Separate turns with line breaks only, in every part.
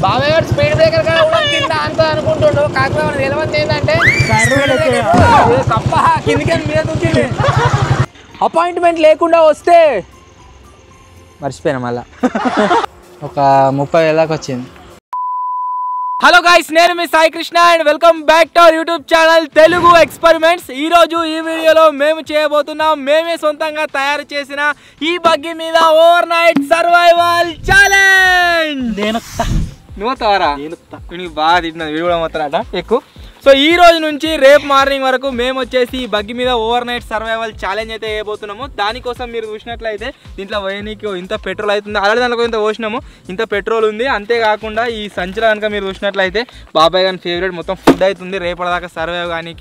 బాబాయ్ గారు speed breaker కూడా కింద అంత అనుకుంటుండు. కాకపోతే నిలవంది ఏంటంటే కిందికి మీద దుక్కింది. అపాయింట్మెంట్ లేకుండా వస్తే మర్చిపోయినా మళ్ళా ఒక 30,000 దాకా వచ్చింది. హలో గైస్, నేను మీ Sai Krishna and welcome back to our YouTube channel Telugu experiments. ఈరోజు ఈ వీడియోలో మేము చేయబోతున్నాం మేమే సొంతంగా తయారు చేసిన ఈ బగ్గీ మీద ఓవర్ నైట్ సర్వైవల్ ఛాలెంజ్. నువ్వు తవరా నీకు బాగా తిట్టినది వీడియో కూడా మొత్తం ఎక్కువ. సో ఈ రోజు నుంచి రేపు మార్నింగ్ వరకు మేము వచ్చేసి ఈ బగ్గి మీద ఓవర్ నైట్ సర్వైవల్ ఛాలెంజ్ అయితే వేయబోతున్నాము. దానికోసం మీరు చూసినట్లయితే దీంట్లో పోయనీకి ఇంత పెట్రోల్ అవుతుంది. ఆల్రెడీ దాంట్లో ఇంత పోసినాము, ఇంత పెట్రోల్ ఉంది. అంతేకాకుండా ఈ సంచిలో కనుక మీరు చూసినట్లయితే బాబాయ్ గారి ఫేవరెట్ మొత్తం ఫుడ్ అవుతుంది రేపటిదాకా సర్వైవ్ కానీ.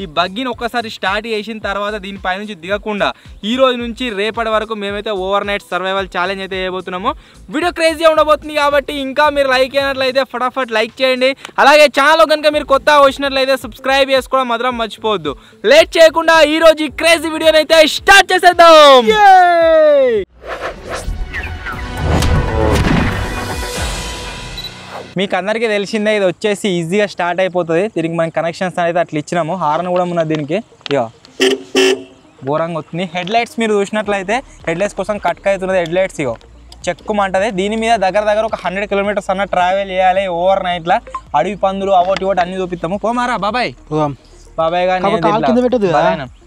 ఈ బగ్గిని ఒక్కసారి స్టార్ట్ చేసిన తర్వాత దీనిపై నుంచి దిగకుండా ఈ రోజు నుంచి రేపటి వరకు మేమైతే ఓవర్ నైట్ సర్వైవల్ ఛాలెంజ్ అయితే వేయబోతున్నాము. వీడియో క్రేజీగా ఉండబోతుంది కాబట్టి ఇంకా మీరు లైక్ అయినట్లయితే ఫటాఫట్ లైక్ చేయండి. అలాగే ఛానల్ కనుక మీరు కొత్త వచ్చినట్లయితే సబ్స్క్రైబ్ చేసుకోవడం మాత్రం మర్చిపోవద్దు. లేట్ చేయకుండా ఈ రోజు ఈ క్రేజీ వీడియోని అయితే స్టార్ట్ చేసేద్దాం. మీకు అందరికీ తెలిసిందే, ఇది వచ్చేసి ఈజీగా స్టార్ట్ అయిపోతుంది. దీనికి మనం కనెక్షన్స్ అయితే అట్లా ఇచ్చినాము. హార్న్ కూడా ఉన్నది దీనికి. ఇక ఘోరంగా వస్తుంది. హెడ్ లైట్స్ మీరు చూసినట్లయితే హెడ్ లైట్స్ కోసం కట్క అవుతున్నది. హెడ్ లైట్స్ ఇగో చెక్కుమంటది. దీని మీద దగ్గర ఒక 100 కిలోమీటర్స్ అన్న ట్రావెల్ చేయాలి ఓవర్ నైట్లో. అడవి పందులు అవోటి అన్ని చూపిస్తాము. పోమారా బాబాయ్. బాబాయ్ గారు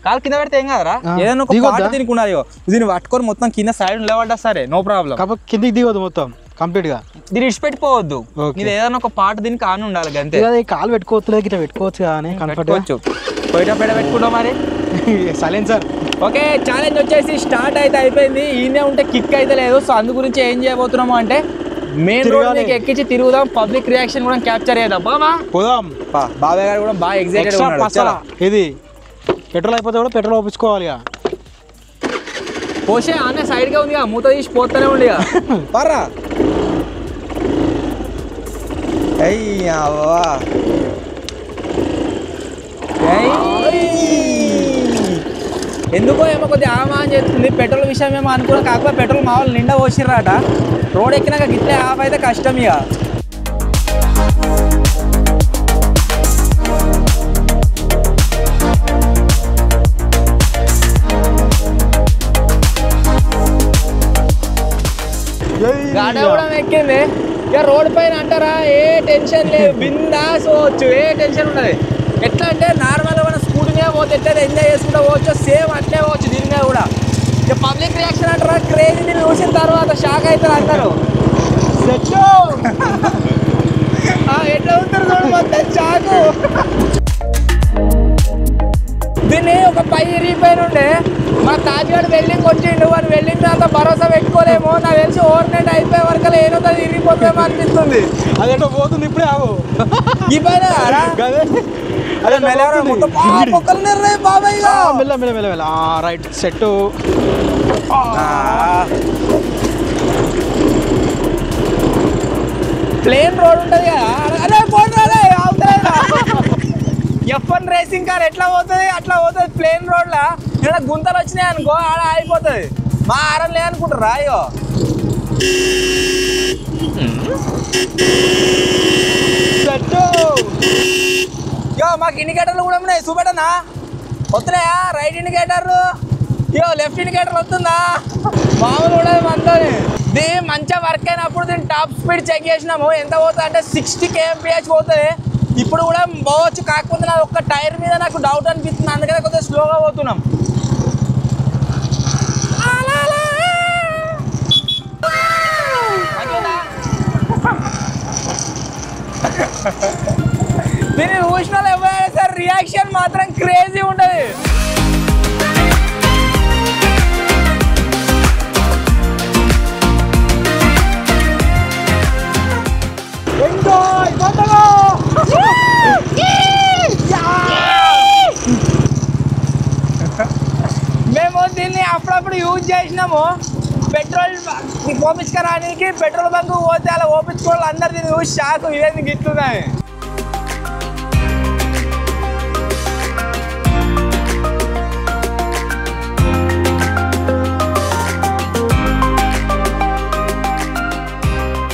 కాలు కింద పెడితే ఏం కదరా, ఏదైనా ఒక పాట దీనికి ఉన్నది. దీన్ని పట్టుకొని మొత్తం కింద సైడ్ లేవడ్డా సరే నో ప్రాబ్లం.
కిందికి దిగదు మొత్తం కంప్లీట్ గా.
దీన్ని ఇడిచిపెట్టిపోవద్దు. ఇది ఏదైనా ఒక పాట దీనికి ఆన్ ఉండాలి అంతే.
కాలు పెట్టుకోవచ్చు ఇట్లా పెట్టుకోవచ్చు కానీ
పెట్టుకోవచ్చు. పోయిట పెడ పెట్టుకుంటాం మరి
సైలెన్సర్.
ఓకే, ఛాలెంజ్ వచ్చేసి స్టార్ట్ అయితే అయిపోయింది. ఈయనే ఉంటే కిక్ అయితే లేదు. సో అందు గురించి ఏం చేయబోతున్నాము అంటే మెయిన్ రోడ్ మీకు ఎక్కించి తిరుగుదాం. పబ్లిక్ రియాక్షన్ కూడా క్యాప్చర్ చేద్దాం.
పోదాం.
బాబాయ్ గారు కూడా బాగా ఎక్సైటెడ్.
ఇది పెట్రోల్ అయిపోతే కూడా పెట్రోల్ ఒప్పించుకోవాలి.
పోసే అన్న సైడ్ గా ఉంది, మూత తీసి పోతానే ఉండి పర్రా. ఎందుకో ఏమో కొద్దిగా ఆమా అని చెప్తుంది. పెట్రోల్ విషయం ఏమో అనుకున్నా, కాకపోతే పెట్రోల్ మా వాళ్ళు నిండా పోసిర్రాట. రోడ్ ఎక్కినాక గిట్లే ఆఫ్ అయితే కష్టం. ఇక గాడి కూడా ఎక్కింది. ఇక రోడ్ పైన అంటారా ఏ టెన్షన్ లేదు, బిందాస్ పోవచ్చు, ఏ టెన్షన్ ఉండదు. ఎట్లా అంటే నార్మల్గా మన స్కూటీ మీద పోతే ఎట్లా ఎంజాయ్ చేసుకుంటూ పోవచ్చు, సేమ్ అట్లే పోవచ్చు దీని మీద కూడా. ఇక పబ్లిక్ రియాక్షన్ అంటారా క్రేజీని చూసిన తర్వాత షాక్ అవుతారు అందరూ. ఎట్లా ఉంటారు చూడు మొత్తం షాకు. దీన్ని ఒక పై ఇరిగిపోయిన ఉండే మా తాజ్గాడు వెల్డింగ్ వచ్చిండు. వాడు వెల్డింగ్ తర్వాత భరోసా పెట్టుకోలేము. నాకు తెలిసి ఓవర్ నైట్ అయిపోయే వరకు ఏదో ఇరిగిపోతామో అనిపిస్తుంది.
అదేంటో పోతుంది ఇప్పుడే. ఆవు
ఈ పైన
రైట్ సెట్.
ప్లేన్ రోడ్ ఉంటుంది కదా. అదే పోటీ F1 రేసింగ్ కార్ ఎట్లా పోతుంది అట్లా పోతుంది ప్లేన్ రోడ్ లా. ఇలా గుంతలు వచ్చినాయి అనుకో ఆడ అయిపోతుంది. మా ఆరం లేదనుకుంటారా. అయ్యో మాకు ఇండికేటర్లు కూడా ఉన్నాయి చూపెట్టనా. వస్తున్నాయా రైట్ ఇండికేటర్లు, లెఫ్ట్ ఇండికేటర్ వస్తుందా. మామూలు కూడా మనతో దీని మంచిగా వర్క్ అయినప్పుడు దీన్ని టాప్ స్పీడ్ చెక్ చేసినాము. ఎంత పోతుంది అంటే 60 kmph పోతుంది. ఇప్పుడు కూడా పోవచ్చు, కాకపోతే నాకు ఒక్క టైర్ మీద నాకు డౌట్ అనిపిస్తుంది. అందుకనే కొద్దిగా స్లోగా పోతున్నాం. దీన్ని చూసిన వాళ్ళు ఎవరైనా సరే రియాక్షన్ మాత్రం క్రేజీ ఉంటుంది. మేము దీన్ని అప్పుడప్పుడు యూజ్ చేసినాము. పెట్రోల్ ఓపించుకోవడానికి పెట్రోల్ బంక్ పోతే అలా ఓపించుకోవాలి. అందరు దీన్ని చూసి షాక్, ఇదేంది గిట్లున్నాయి.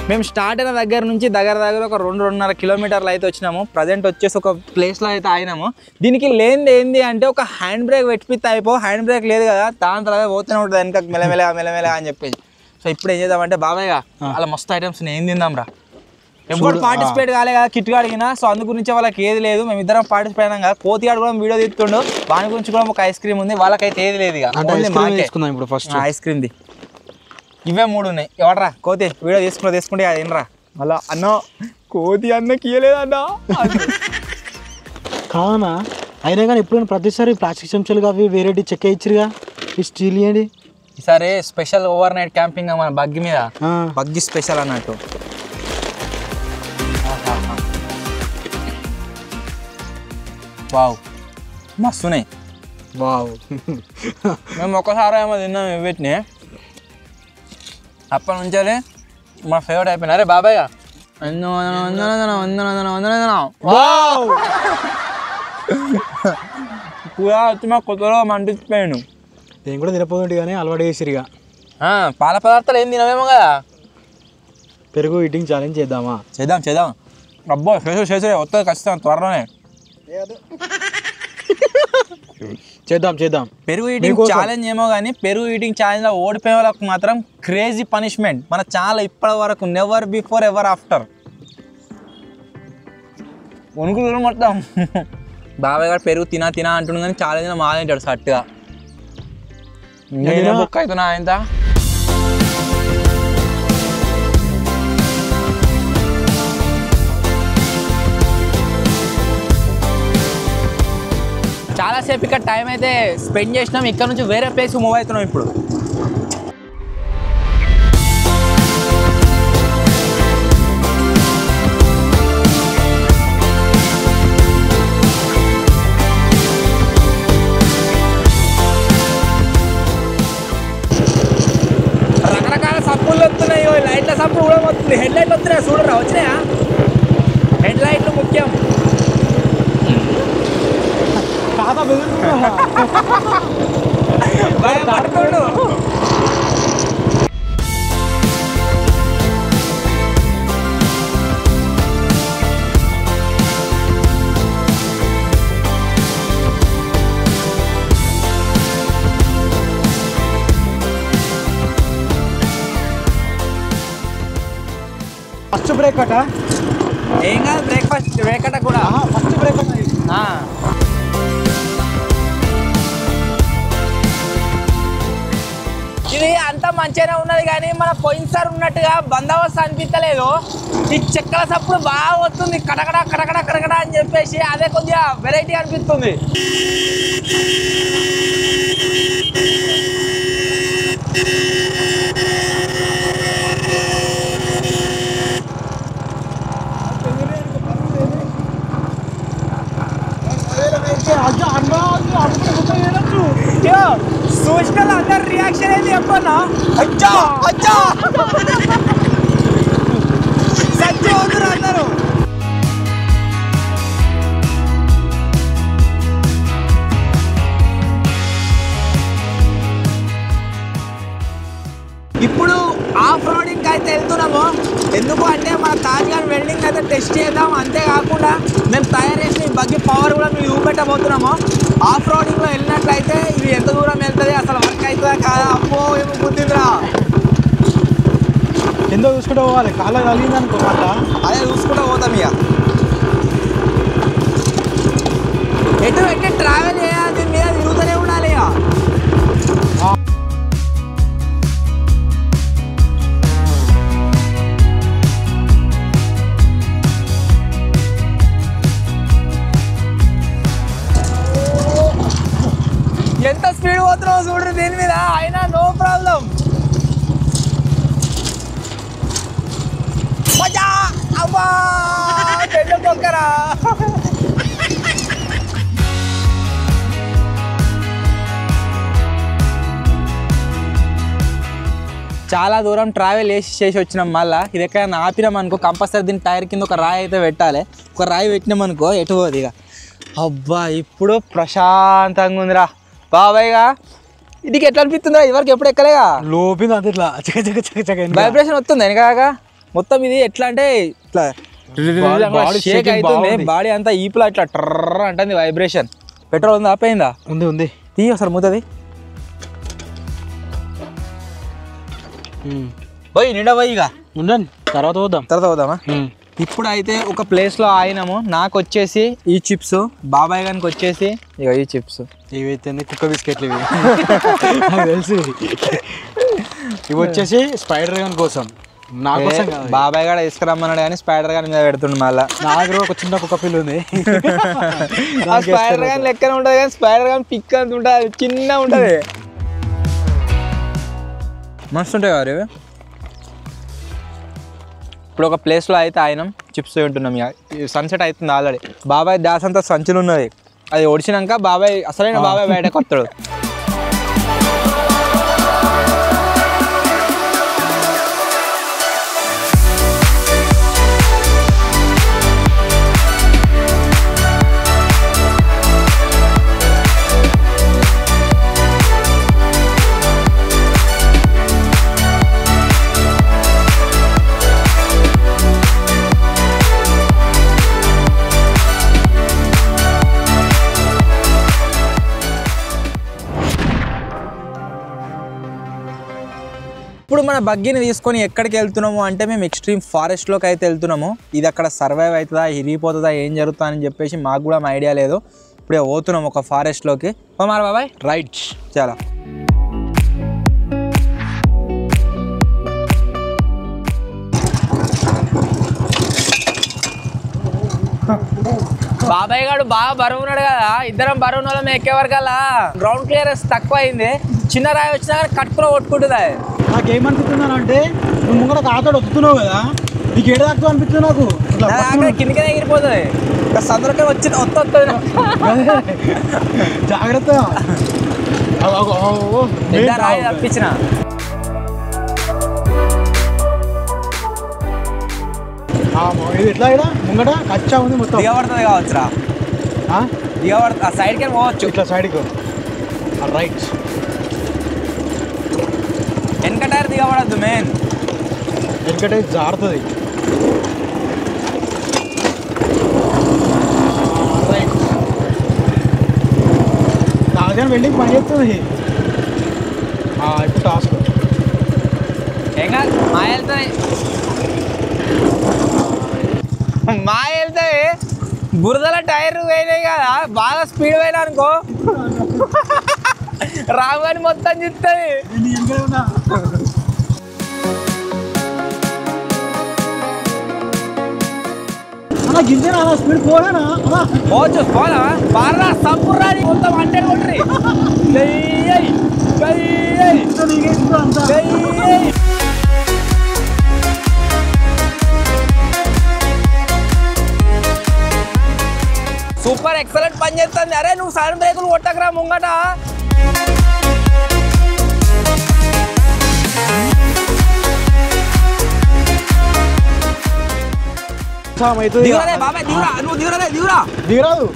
మేము స్టార్ట్ అయిన దగ్గర నుంచి దగ్గర ఒక 2-2.5 కిలోమీటర్లు అయితే వచ్చినాము. ప్రజెంట్ వచ్చేసి ఒక ప్లేస్లో అయితే ఆగినాము. దీనికి లేనిది ఏంది అంటే ఒక హ్యాండ్ బ్రేక్ పెట్టిపిస్తే హ్యాండ్ బ్రేక్ లేదు కదా, దాని తర్వాత పోతూనే ఉంటుంది వెనక మెల్లమెల్ల అని చెప్పేసి. సో ఇప్పుడు ఏం చేద్దామంటే బాబాయ్గా అలా మస్తు ఐటమ్స్ ఏం తిందాం రా. ఎవరు పార్టిసిపేట్ కాలే కదా కిట్ అడిగినా, సో అందు గురించి వాళ్ళకి ఏది లేదు. మేము ఇద్దరం పార్టిసిపేట్ అయినాం కదా. కోతిగాడు కూడా వీడియో తీస్తుండు, వాని గురించి కూడా ఒక ఐస్ క్రీమ్ ఉంది. వాళ్ళకైతే ఏది లేదు ఇక
ఇప్పుడు ఫస్ట్
ఐస్ క్రీమ్ది. ఇవే 3 ఉన్నాయి. ఎవడరా కోతి వీడియో తీసుకుంటే అది ఏనరా మళ్ళా అన్న కోతి అన్నకి ఇయ్యలేదు అన్న
కానా. అయినా కానీ ఎప్పుడైనా ప్రతిసారి ప్లాస్టిక్ చెంచాలు అవి వేరేటి చెక్క ఇచ్చిరుగా, ఈ స్టీల్ ఇవ్వండి.
ఈసారి స్పెషల్ ఓవర్ నైట్ క్యాంపింగ్ మన బగ్గి మీద, బగ్గి స్పెషల్ అన్నట్టు. వావ్ మస్తున్నాయి.
వావ్
మేము ఒక్కసారి ఏమో తిన్నాం వీటిని, అప్పటి నుంచే మా ఫేవరెట్ అయిపోయినా. అరే బాబాయ్ కూడా వచ్చి మా కొత్తలో మంటిపోయాను.
నేను కూడా తినపోతుంటే కానీ అలవాటు చేసిరుగా.
పాల పదార్థాలు ఏం తినవేమో కదా.
పెరుగు ఈటింగ్ ఛాలెంజ్ చేద్దామా?
చేద్దాం. అబ్బో చేసే వస్తుంది ఖచ్చితంగా త్వరలోనే.
చేద్దాం.
పెరుగు ఈటింగ్ ఛాలెంజ్ ఏమో కానీ పెరుగు ఈటింగ్ ఛాలెంజ్లో ఓడిపోయే వాళ్ళకు మాత్రం క్రేజీ పనిష్మెంట్ మన చాలా ఇప్పటి వరకు నెవర్ బిఫోర్ ఎవర్ ఆఫ్టర్. వణుకులు మొత్తం. బాబాయ్ గారు పెరుగు తినా అంటుండు కానీ ఛాలెంజ్లో మాలేంటాడు సట్టుగా. బుక్ అవుతున్నా ఆయన చాలాసేపు ఇక్కడ టైం అయితే స్పెండ్ చేసినాం. ఇక్కడ నుంచి వేరే ప్లేస్ మూవ్ అవుతున్నాం ఇప్పుడు. రకరకాల సప్పులు వస్తున్నాయి, లైట్ల సప్పుడు కూడా వస్తుంది. హెడ్ లైట్లు వస్తున్నాయా చూడరా, వచ్చినాయా? హెడ్ లైట్లు ముఖ్యం. పడుకోడు
ఫస్ట్ బ్రేక్ అట
ఏం కాదు. బ్రేక్ అట కూడా
ఫస్ట్ బ్రేక్ అట.
ఇది అంతా మంచిగానే ఉన్నది కానీ మన పోయినసారి ఉన్నట్టుగా బందోబస్తు అనిపించలేదు. ఈ చెక్కల సప్పుడు బాగా వస్తుంది, కడకడ అని చెప్పేసి అదే కొద్దిగా వెరైటీ అనిపిస్తుంది. చూసిన అందరు రియాక్షన్ ఏంది చెప్పన్నా? అచ్చా సచ్చి అవుతున్నారు అందరూ. ఇప్పుడు ఆఫ్ రోడింగ్ అయితే వెళ్తున్నాము. ఎందుకు అంటే మన తాజ్గాన్ వెల్డింగ్ అయితే టెస్ట్ చేద్దాం. అంతేకాకుండా మేము తయారు చేసిన ఈ బగ్గి పవర్ కూడా మేము చూపెట్టబోతున్నాము. ఆఫ్ రోడింగ్లో వెళ్ళినట్లయితే ఇది ఎంత దూరం వెళ్తుంది, అసలు వర్క్ అవుతుందా కాదా? అప్పో ఏమో గుర్తుందిరా.
ఎంతో చూసుకుంటూ పోవాలి, కాళ్ళ కలిగింది అనుకో మాట
అదే చూసుకుంటూ పోతాం. ఇక ఎటు ట్రావెల్ చేయాలి, దీని మీద తిరుగుతూనే ఉండాలి. ఇక ఎంత స్పీడ్ పోతున్నావు చూడరు దీని మీద, అయినా నో ప్రాబ్లం. మజా అవ్వా పెద్ద పొక్కరా. చాలా దూరం ట్రావెల్ చేసి వచ్చినాం. మళ్ళీ ఇది ఎక్కడైనా ఆపినాం అనుకో కంపల్సరీ దీని టైర్ కింద ఒక రాయి అయితే పెట్టాలి. ఒక రాయి పెట్టినాం అనుకో ఎటు పోదు ఇక. అబ్బా ఇప్పుడు ప్రశాంతంగా ఉందిరా బాబాయ్గా. ఇదికి ఎట్లా అనిపిస్తుందిరా? ఇదివరకు ఎప్పుడు ఎక్కలేగా.
లోపింది అంత ఇట్లా
వైబ్రేషన్ వస్తుంది వెనకాగా. మొత్తం ఇది ఎట్లా అంటే ఇట్లా షేక్ అవుతుంది బాడీ అంతా ఈపులా ఇట్లా ట్రర్ అంటుంది వైబ్రేషన్. పెట్రోల్ ఉందా ఆపేయిందా?
ఉంది
తీ ఒకసారి మూతది పోయి నిండా పోయి ఇక
ఉండండి తర్వాత
పోదామా. ఇప్పుడు అయితే ఒక ప్లేస్లో ఆగినాము. నాకు వచ్చేసి ఈ చిప్స్, బాబాయ్ గారికి వచ్చేసి ఇక ఈ చిప్స్.
ఇవైతే కుక్క బిస్కెట్లు ఇవి తెలుసు. ఇవి వచ్చేసి స్పైడర్ గన్ కోసం, నా కోసం.
బాబాయ్ గారు తీసుకురమ్మన్నాడు కానీ స్పైడర్ గన్ మీద పెడుతుండు. మళ్ళీ నా
దగ్గర ఒక చిన్న కుక్క పిల్ల ఉంది.
స్పైడర్ గన్ లెక్కనే ఉంటుంది కానీ స్పైడర్ గన్ పిక్ అంత ఉంటుంది, చిన్న ఉంటుంది. మస్తు ఉంటాయి కదా ఇవి. ఇప్పుడు ఒక ప్లేస్లో అయితే ఆయనం చిప్స్ ఉంటున్నాం. ఇక సన్సెట్ అవుతుంది ఆల్రెడీ. బాబాయ్ డాస్ అంతా సంచులు ఉన్నది, అది ఒడిచినాక బాబాయ్ అసలైన బాబాయ్ బయటకు వస్తాడు. ఇప్పుడు మన బగ్గీని తీసుకొని ఎక్కడికి వెళ్తున్నాము అంటే మేము ఎక్స్ట్రీమ్ ఫారెస్ట్లోకి అయితే వెళ్తున్నాము. ఇది అక్కడ సర్వైవ్ అవుతుందా, ఇరిగిపోతుందా, ఏం జరుగుతుందా అని చెప్పేసి మాకు కూడా ఐడియా లేదు. ఇప్పుడే పోతున్నాము ఒక ఫారెస్ట్లోకి. మరి బాబాయ్
రైట్
చాలా బాబాయ్ గారు బాగా బరువు ఉన్నాడు కదా, ఇద్దరం బరువు వాళ్ళం ఎక్కేవరకల్లా గ్రౌండ్ క్లియరెన్స్ తక్కువ అయింది. చిన్న రాయి వచ్చినా కానీ కట్టుకుని కొట్టుకుంటుంది.
నాకేమనిపిస్తున్నాను అంటే నువ్వు ముంగడ కాతాడు వస్తున్నావు కదా, నీకు ఏడు దాకా అనిపిస్తుంది. నాకు
కిందకే ఎగిరిపోతుంది. సందర్భం వచ్చి వస్తుంది.
జాగ్రత్త
రాయి తప్పించిన.
ఇది ఎట్లా ఇక్కడ ముంగట కచ్చా ఉంది, మొత్తం
దిగబడుతుంది కావచ్చురా. దిగబడుతుంది, ఆ సైడ్కి పోవచ్చు.
ఇట్లా సైడ్కి రైట్.
వెనక టైర్ దిగబడద్దు, మెయిన్
వెనక టైర్ జారుతుంది. రైట్ నాదేనా వెల్డింగ్ పని చేస్తుంది. ఇప్పుడు టాస్క్
ఏం కాదు, మా వెళ్తాయి బురదల టైర్ పోయినాయి కదా, బాగా స్పీడ్ పోయినా అనుకో రాగాని మొత్తం చెప్తుంది.
స్పీడ్ పోలేనా?
పోవచ్చు, పోనా బాగా సంపూర్ణ మొత్తం 100 కొట్రి. సూపర్ ఎక్సలెంట్ పని చేస్తుంది. అరే నువ్వు సడన్ బ్రేకులు కొట్టకరా ముంగట. బాబాయ్ దిగురా, నువ్వు
దిగరాదు.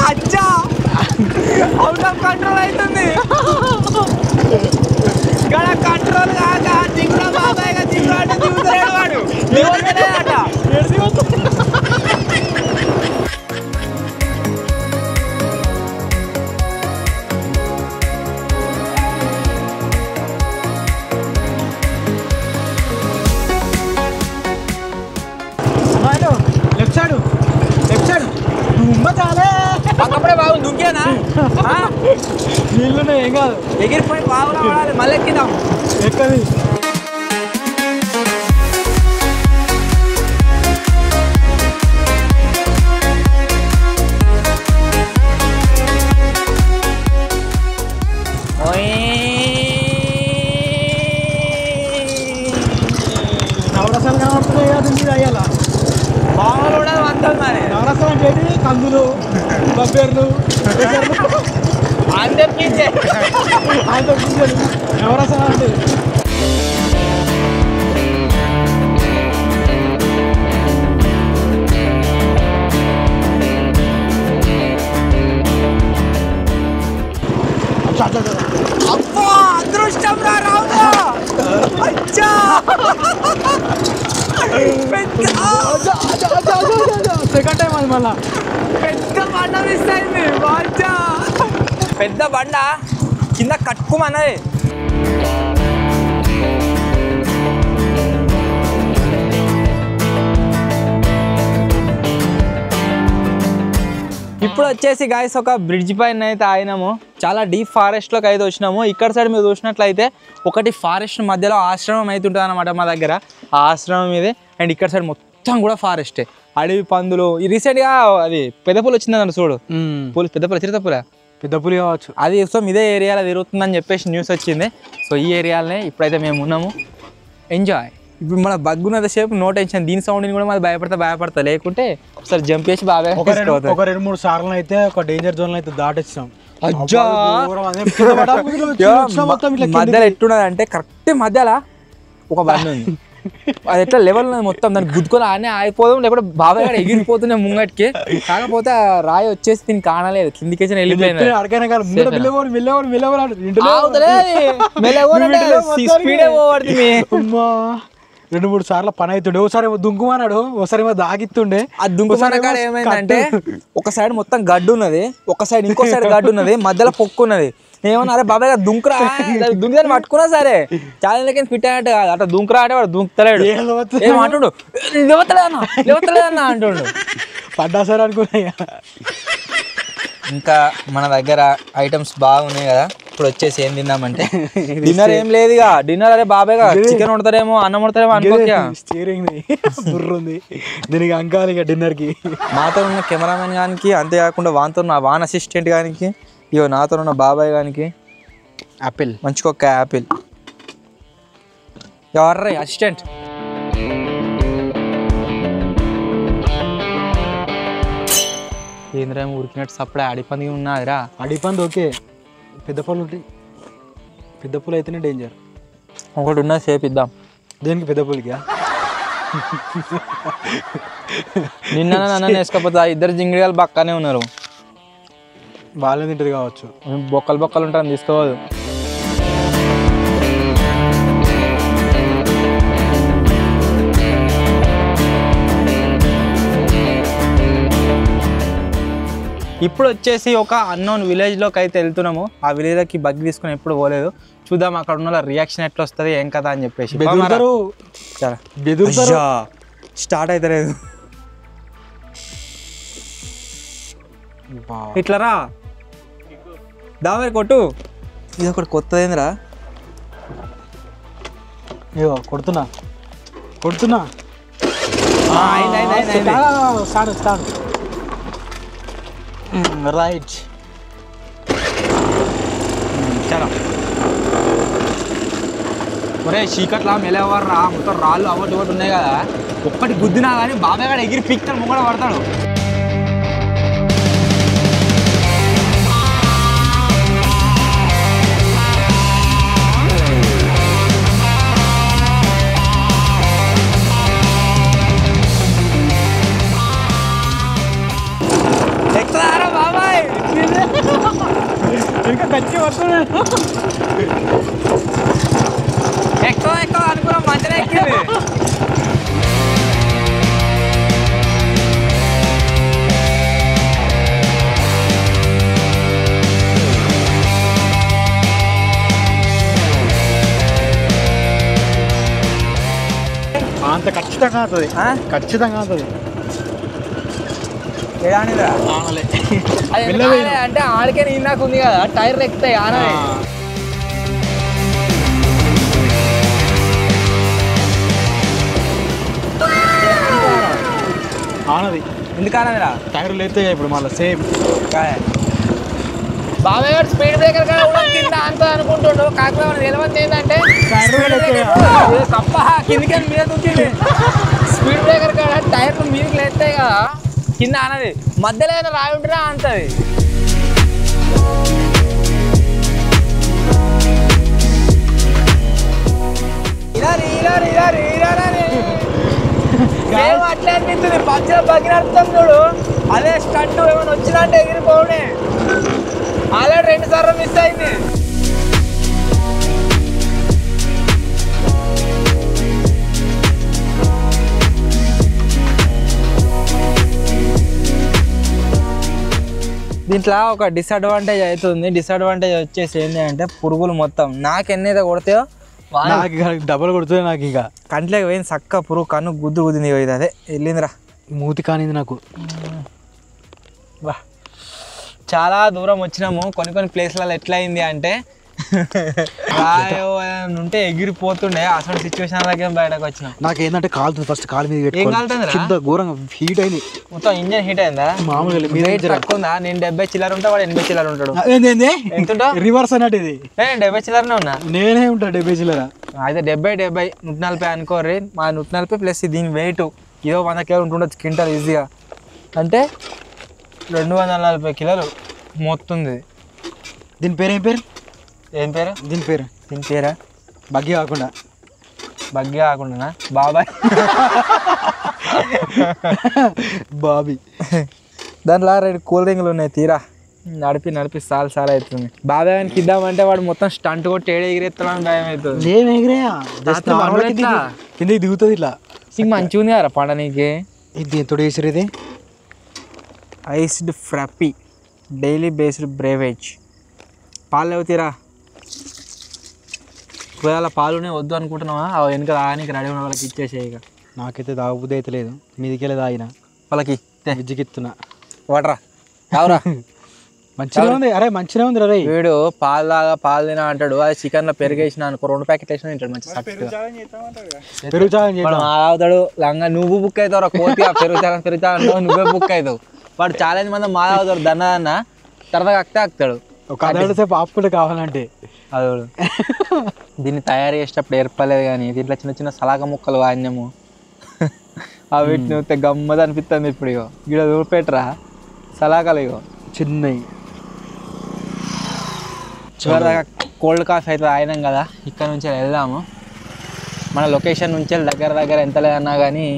అచ్చా అవుట్ ఆఫ్ కంట్రోల్ అవుతుంది. ఇక్కడ కంట్రోల్ కాక దిగురా బాబాయ్ దిగురా అంటే దిగుతున్నాడు వాడు. దిగుతలేదట.
లెఫ్ట్ సైడ్ దుమ్మ చాలే.
అప్పుడే బాబు దుంకేనా?
నీళ్ళున్నాయి, ఏం కాదు.
ఎగిరిపోయి బాగున్నా వాడాలి, మళ్ళీ ఎక్కిద్దాం.
ఎక్కది నవరసాలు కనబడుతున్నాయి కదా, దీని మీద అయ్యాల
బాగా కూడా వంతలు మరి.
నవరసాలు అంటే కందులు, బబ్బెర్లు,
అందరిపించే
నవరసాలు అంటే
అబ్బా అదృష్టం రా రావుగా.
సెకండ్ టైం అది మళ్ళా
పెద్ద బండ మిస్ అయింది. పెద్ద బండ కింద కట్టుకోమన్నది. ఇప్పుడు వచ్చేసి గాయస్ ఒక బ్రిడ్జ్ పైన అయితే ఆగినాము. చాలా డీప్ ఫారెస్ట్లోకి అయితే వచ్చినాము. ఇక్కడ సైడ్ మీరు చూసినట్లయితే ఒకటి ఫారెస్ట్ మధ్యలో ఆశ్రమం అయితే ఉంటుంది అనమాట మా దగ్గర. ఆ ఆశ్రమం ఇదే. అండ్ ఇక్కడ సైడ్ మొత్తం కూడా ఫారెస్టే, అడవి పందులు. రీసెంట్గా అది పెద్ద పులి వచ్చిందన్న చూడు, పులి పెద్ద పులి చిరుతపుల
పెద్ద పులి కావచ్చు
అది. సో ఇదే ఏరియాలో తిరుగుతుందని చెప్పేసి న్యూస్ వచ్చింది. సో ఈ ఏరియాలోనే ఇప్పుడైతే మేము ఉన్నాము. ఎంజాయ్. ఇప్పుడు మన బగ్గున్నది సేపు నో టెన్షన్. దీని సౌండ్ని కూడా మాది భయపడతా లేకుంటే ఒకసారి జంప్ చేసి బాగా
ఒక 2-3 సార్లు అయితే ఒక డేంజర్ జోన్ అయితే దాటేస్తాం.
మధ్యలో ఎట్టున్నది అంటే కరెక్ట్ మధ్యలో ఒక బండి ఉంది. అది ఎట్లా లెవెల్ మొత్తం దాన్ని గుద్దుకొని ఆనే ఆగిపోదాం, లేకపోతే బాబాయ్ గారు ఎగిరిపోతున్నాయి ముంగటికి. కాకపోతే ఆ రాయి వచ్చేసి దీన్ని కానలేదు, కిందికి వెళ్ళిపోయింది.
రెండు మూడు సార్లు పని అవుతుండే. ఒకసారి ఏమో దుంకుమన్నాడు, ఒకసారి ఏమో దాగిస్తుండే.
ఆ దుంకుమన్న కాడ ఏమైందంటే ఒక సైడ్ మొత్తం గడ్డు ఉన్నది, ఒక సైడ్ ఇంకో సైడ్ గడ్డు ఉన్నది, మధ్యలో పొక్కు ఉన్నది. ఏమన్నా అరే బాబాయ్ గారు దుంకురా, దుంకుదని పట్టుకున్నా సరే చాలా ఫిట్ అయినట్టు కాదు. అట్లా దుంకురా అంటే వాడు దుంకుతలేడు. ఏమంటుండు, లేవతలేదన్నా అంటుండు.
పడ్డా సార్ అనుకున్నా.
ఇంకా మన దగ్గర ఐటమ్స్ బాగున్నాయి కదా. ఇప్పుడు వచ్చేసి ఏం తిందామంటే డిన్నర్ ఏం లేదు ఇక. డిన్నర్ అరే బాబాయ్ చికెన్ వండుతారేమో, అన్నం వండుతారేమో అనుకోక.
స్టీరింగ్ బుర్ర ఉంది దీనికి అంకాలి ఇక డిన్నర్ కి.
మాతో ఉన్న కెమెరామెన్ గానికి, అంతేకాకుండా వాన్ అసిస్టెంట్ గానికి, ఇగో నాతో ఉన్న బాబాయ్ గానికి
యాపిల్,
మంచికొక్క యాపిల్. ఎవర్రా అసిస్టెంట్? ఏంద్రేమో ఉరికినట్టు సప్పుడే అడిపంది ఉన్నదిరా.
అడిపంది ఓకే, పెద్ద పూలు ఉంటాయి. పెద్ద పూలు అయితేనే డేంజర్.
ఒకటి ఉన్నది చేపిద్దాం.
దేనికి పెద్ద పూలకి?
నిన్న నన్ను వేసుకపోతే ఇద్దరు జింగిడిగాలు పక్కనే ఉన్నారు.
వాళ్ళే తింటది కావచ్చు.
బొక్కలు ఉంటాను తీసుకోవద్దు. ఇప్పుడు వచ్చేసి ఒక అన్నోన్ విలేజ్లోకి అయితే వెళ్తున్నాము. ఆ విలేజ్లోకి బగ్ తీసుకుని ఎప్పుడు పోలేదు. చూద్దాం అక్కడ ఉన్న రియాక్షన్ ఎట్లా వస్తుంది, ఏం కదా అని చెప్పేసి. స్టార్ట్ అయితే లేదు. ఇట్లా రా దావరి కొట్టు. ఇది ఒకటి కొత్తదేంద్రా.
ఏవో కొడుతున్నా రైట్.
చలో ఒరే చీకట్లా మెలవర్రా, మొత్తం రాళ్ళు అవటి ఒకటి ఉన్నాయి కదా. ఒక్కటి గుద్దినా కానీ బాబాయ్ గారు ఎగిరి పిక్తాడు, ముంగడ పడతాడు. ఎక్కుతారా బాబాయ్?
ఇంకా కచ్చి వస్తున్నాడు.
ఎక్కువ అనుకున్నాం, మంచిగా ఎక్కింది.
అంత ఖచ్చితంగా అవుతుంది, ఖచ్చితంగా అవుతుంది.
అంటే ఆడికే నేను నాకు ఉంది కదా, టైర్లు ఎక్కుతాయి ఆనవి.
ఆనది
ఎందుకనదిరా?
టైర్లు ఎత్తాయి ఇప్పుడు మళ్ళీ సేమ్.
బాబాయ్ గారు స్పీడ్ బ్రేకర్ కింద అంత అనుకుంటుండు, కాకపోతే నిలవంతి ఏంటంటే తప్ప కిందికి మీద దుంకింది. స్పీడ్ బ్రేకర్ కాడ టైర్లు మీదకి లేస్తాయి కదా, కింద అనది. మధ్యలో ఏదైనా రాయి ఉంటేనే అంతది. అట్లా అనిపిస్తుంది. పచ్చగా బగినర్థం చూడు, అదే స్టంట్ ఏమైనా వచ్చిందంటే ఎగిరిపోవడే. ఆల్రెడీ 2 సార్లు మిస్ అయింది. దీంట్లో ఒక డిసడ్వాంటేజ్ అవుతుంది. డిసడ్వాంటేజ్ వచ్చేసి ఏంటి అంటే పురుగులు మొత్తం నాకు ఎన్నైతే కొడతాయో
డబల్ కొడుతుంది నాకు. ఇంకా
కంట్లోకి పోయింది చక్క పురుగు కన్ను గుద్దు గుద్దింది ఇది. అదే వెళ్ళిందిరా
మూతి కానింది నాకు.
వా చాలా దూరం వచ్చినాము. కొన్ని ప్లేస్లలో ఎట్లా అయింది అంటే ఉంటే ఎగిరిపోతుండే అసలు సిచ్యువేషన్ దగ్గర బయటకు వచ్చినాం.
నాకు ఏంటంటే కాలుతుంది ఫస్ట్. కాలు మీద
ఏం కాలుతుంది
కింద ఘోరంగా హీట్ అయింది
మొత్తం. ఇంజన్ హీట్ అయిందా?
మామూలుగా
తక్కువ ఉందా? నేను 70 చిల్లర ఉంటా, వాడు 80 చిల్లర ఉంటాడు. ఎంత
రివర్స్ అన్నట్టు ఇది.
నేను 70 చిల్లరనే ఉన్నా.
నేనే ఉంటా 70 చిల్లర.
అయితే 70 140 అనుకోర్రి. మా 140 ప్లస్ దీని వెయిట్ ఇదో 100 కిలోలు ఉంటుండొచ్చు క్వింటల్ ఈజీగా. అంటే 240 కిలోలు మోస్తుంది.
దీని పేరు ఏం పేరు?
ఏం పేరు
దీని పేరు?
దీని పేరా
బగ్గి కాకుండా
బాబాయ్
బాబీ.
దాంట్లో 2 కూల్ డ్రింకులు ఉన్నాయి. తీరా నడిపి సాల్ అవుతుంది. బాబాయ్ అని ఇద్దామంటే వాడు మొత్తం స్టంట్ కొట్టి ఏడు ఎగిరేస్తాడని భయం అవుతుంది.
ఏం ఎగిరేయా కింద దిగుతుంది ఇట్లా.
ఇంక మంచిగా ఉంది కదా పండ నీకు.
ఇది ఎంతో వేసారు? ఇది
ఐస్డ్ ఫ్రాపీ డైలీ బేస్డ్ బ్రేవేజ్. పాలు లేవుతీరా. ఒకవేళ పాలునే వద్దు అనుకుంటున్నావా వెనక తాగడానికి రెడీ ఉన్న వాళ్ళకి ఇచ్చేసే. ఇక
నాకైతే తాగబుద్ధి అయితే లేదు. మీదికెళ్ళి తాగిన వాళ్ళకి విజ్జికిస్తున్నా.
వాటరా కావురా
మంచిగా ఉంది. అరే మంచిగా ఉంది రే.
వీడు పాలు తినా అంటాడు. అది చికెన్లో పెరిగేసిన అనుకో 2 ప్యాకెట్లు వేసినా తింటాడు మంచి
పెరుగు
తాగుతాడు. లంగా నువ్వు బుక్ అవుతావు కోతిగా పెరుగు చాలని నువ్వే బుక్ అవుతావు. వాడు చాలా మంది మా తాగుతాడు దన్న సరదాగా అక్తాడు.
ఒక అర్ధ సేపు ఆపుకుంటే కావాలంటే
అది. దీన్ని తయారు చేసేటప్పుడు ఏర్పలేదు కానీ దీంట్లో చిన్న సలాక ముక్కలు వాడినాము. వీటిని వస్తే గమ్మది అనిపిస్తుంది. ఇప్పుడు ఇగో ఇక్కడ చూపెట్టరా సలాకలు ఇగో
చిన్నవి.
చివరిదాకా కోల్డ్ కాఫీ అయితే తాగినాం కదా. ఇక్కడ నుంచి వెళ్దాము. మన లొకేషన్ నుంచి దగ్గర ఎంత లేదన్నా కానీ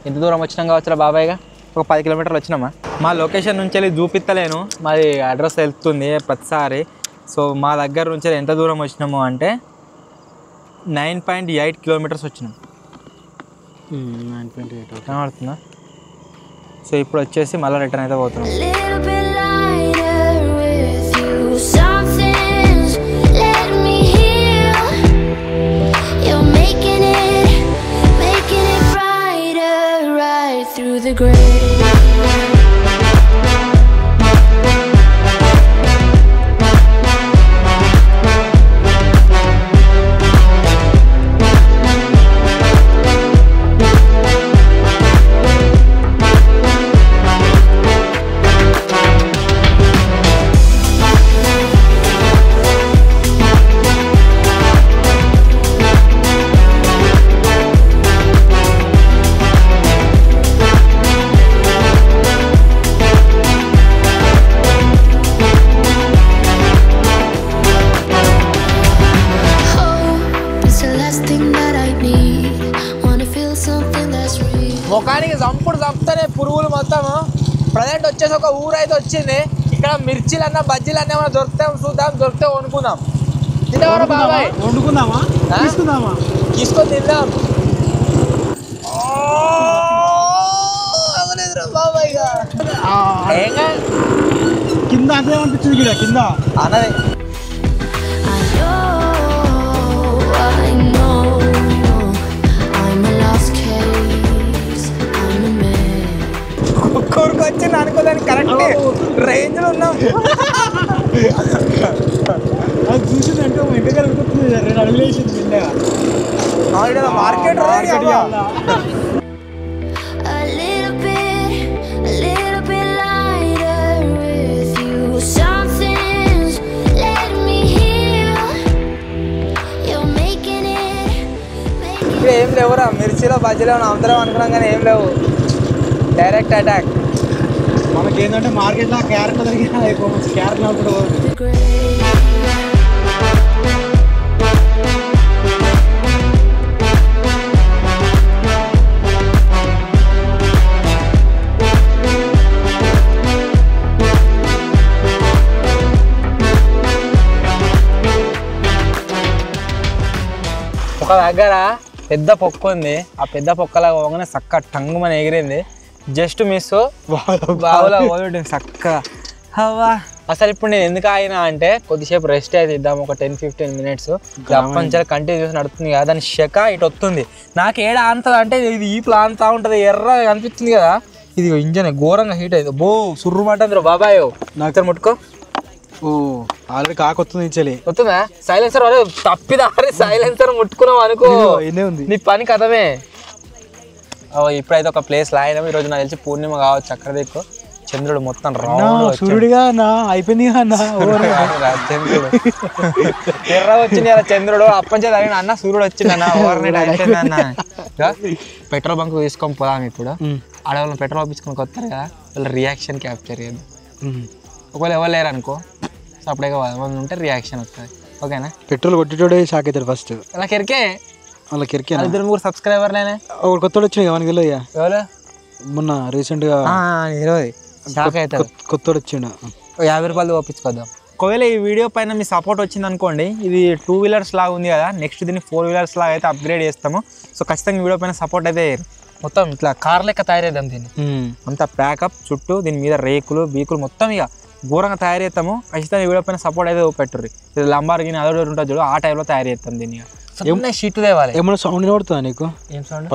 ఎంత దూరం వచ్చినాం కావచ్చురా బాబాయ్గా? ఒక 10 కిలోమీటర్లు వచ్చినామా. మా లొకేషన్ నుంచి వెళ్ళి చూపిస్తలేను, మాది అడ్రస్ వెళ్తుంది ప్రతిసారి. సో మా దగ్గర నుంచి ఎంత దూరం వచ్చినాము అంటే 9.8 కిలోమీటర్స్ వచ్చినాం.
9.8
కనబడుతుందా? సో ఇప్పుడు వచ్చేసి మళ్ళీ రిటర్న్ అయితే పోతున్నాం. ముఖానికి చంపుతానే పురుగులు మొత్తం. ప్రజెంట్ వచ్చేసి ఒక ఊరు అయితే వచ్చింది. ఇక్కడ మిర్చీలన్నా బజ్జీలన్నా ఏమైనా చూద్దాం. దొరికితే వండుకుందాం. తింటావా బాబాయ్?
వండుకుందామా?
తీసుకొని తిందాం. బాబాయ్
కింద అంతే అనిపించింది. కింద
అన్నది కుక్కూరుకు వచ్చింది అనుకోదానికి కరెక్ట్ రేంజ్లో ఉన్నాం.
అది చూసిందంటే వెంటనే అనుకుంటుంది 2 అడుగులు వేసింది
మార్కెట్. ఇక్కడ ఏం లేవురా, మిర్చిలో బజ్జీలో అందరం అనుకున్నాం కానీ ఏం లేవు. Direct attack.
మనకి ఏంటంటే మార్కెట్లో క్యారెట్ దొరికినా అయిపోవచ్చు. క్యారెట్ అప్పుడు
ఒక దగ్గర పెద్ద పొక్క ఉంది. ఆ పెద్ద పొక్కలా పోగానే చక్క టంగుమని ఎగిరింది. జస్ట్ మిస్ బావులా ఓడిపోయింది చక్కగా. హవా అసలు ఇప్పుడు నేను ఎందుకు ఆగినా అంటే కొద్దిసేపు రెస్ట్ అయితే ఇద్దాం, ఒక 10-15 మినిట్స్. అప్పంచాలి కంటిన్యూస్ నడుతుంది కదా, దాని శక ఇటు వస్తుంది. నాకు ఏడ ఆనుతుంది అంటే ఇది ఈ ప్లాంతా ఉంటుంది, ఎర్రగా కనిపిస్తుంది కదా, ఇది ఇంజన్ ఘోరంగా హీట్ అవుతుంది. బో సుర్రుమంటుంది బాబాయ్. నాకు ముట్టుకో.
ఓ ఆల్రెడీ కాకొస్తుంది ఇచ్చలే
వస్తుందా సైలెన్సర్? అరే తప్పిదారి సైలెన్సర్ ముట్టుకున్నావు అనుకో
ఉంది
నీ పని కథమే. ఇప్పుడైతే ఒక ప్లేస్ లాగినాం. ఈరోజు నాకు తెలిసి పూర్ణిమ కావచ్చు. అక్కడ దిక్కు చంద్రుడు మొత్తం రౌండ్
సూర్యుడిగా అయిపోయింది.
చంద్రుడు ఎర్ర వచ్చింది అలా చంద్రుడు. అప్పంచే తగిన అన్న సూర్యుడు వచ్చింది అన్న, ఓవర్ నైట్ అయిపోయింది అన్న. పెట్రోల్ బంక్ తీసుకొని పోదాం. ఇప్పుడు ఆడవాళ్ళని పెట్రోల్ పంపించుకొని వస్తారు కదా, వాళ్ళ రియాక్షన్ క్యాప్చర్ చేద్దాం. ఒకవేళ ఎవరు లేరు అనుకో, సపరేట్గా ఉంటే రియాక్షన్ వస్తుంది. ఓకేనా?
పెట్రోల్ కొట్టేటోడే షాక్ అవుతాడు ఫస్ట్.
అలా కెరికే
వాళ్ళకి ఎరికే
2-3 సబ్స్క్రైబర్లేనే.
ఒకటి కొత్తడు వచ్చినాయి మనకి వెళ్ళయ్యా,
ఎవరు
మొన్న రీసెంట్గా
షాక్ అవుతాడు.
కొత్తడు వచ్చిండు.
50 రూపాయలు పంపించుకోద్దాం. ఒకవేళ ఈ వీడియో పైన మీ సపోర్ట్ వచ్చింది అనుకోండి, ఇది 2 వీలర్స్ లాగా ఉంది కదా, నెక్స్ట్ దీన్ని 4 వీలర్స్ లాగా అయితే అప్గ్రేడ్ చేస్తాము. సో ఖచ్చితంగా వీడియో పైన సపోర్ట్ అయితే మొత్తం ఇట్లా కార్ లెక్క తయారేద్దాం దీన్ని. అంతా ప్యాకప్ చుట్టూ దీని మీద రేకులు బీకులు మొత్తం ఇక ఘోరంగా తయారు చేస్తాము. ఖచ్చితంగా వీడియో పైన సపోర్ట్ అయితే పెట్టుర్రి. ఇది లంబార్గిని అదొకటి ఉంటుంది చూడు, ఆ టైంలో తయారు చేస్తాం దీన్ని. ఏమన్నా షీట్ తేవాలి.
ఏమన్నా సౌండ్ పడుతుందా నీకు?
ఏం సౌండ్?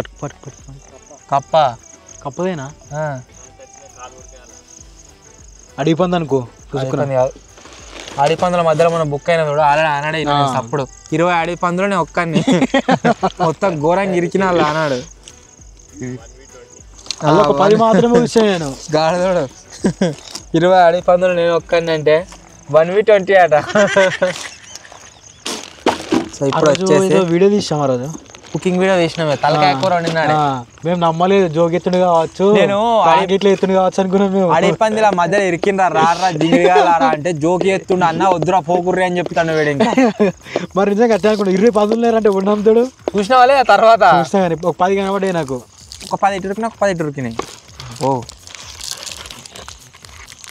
కప్ప కప్పదేనా? అడిగి పంది అనుకో.
అడవి పందుల మధ్యలో మనం బుక్ అయినా చూడు, ఆల్రెడీ ఆనాడే అప్పుడు 20 అడవి పందులు నేను ఒక్కడిని మొత్తం ఘోరంగా ఇరికిన వాళ్ళు ఆనాడు.
10 మాత్రమే వచ్చాను నేను.
గాడదోడు 20 అడవి పందులు నేను ఒక్కడిని అంటే 1v20 అట. సో ఇప్పుడు వచ్చేసి
వీడియో తీసాం ఆ రోజు,
కుకింగ్ వీడియో తీసినామే. తలకాయ కూర వండినాడు. మేము
నమ్మలేదు జోగెత్తుడు కావచ్చు, నేను ఇట్లా ఎత్తుడు కావచ్చు అనుకున్నాం. మేము
అడవి పందిల మధ్యలో ఇరికిండ్రా రారా దిగిగా రారా అంటే జోకి ఎత్తుండ అన్న వద్దురా పోకుర్రి అని చెప్తాను వేడి. ఇంకా
మరి నిజంగా అట్లా అనుకుంటా 20 పందులు లేరంటే ఉన్నంతుడు
చూసిన వాళ్ళే. తర్వాత
చూసినా కానీ ఒక 10 కనబడ్డాయి నాకు.
ఒక 10 ఇటు ఉరికినా, ఒక 10 ఇటు ఉరికినాయి. ఓ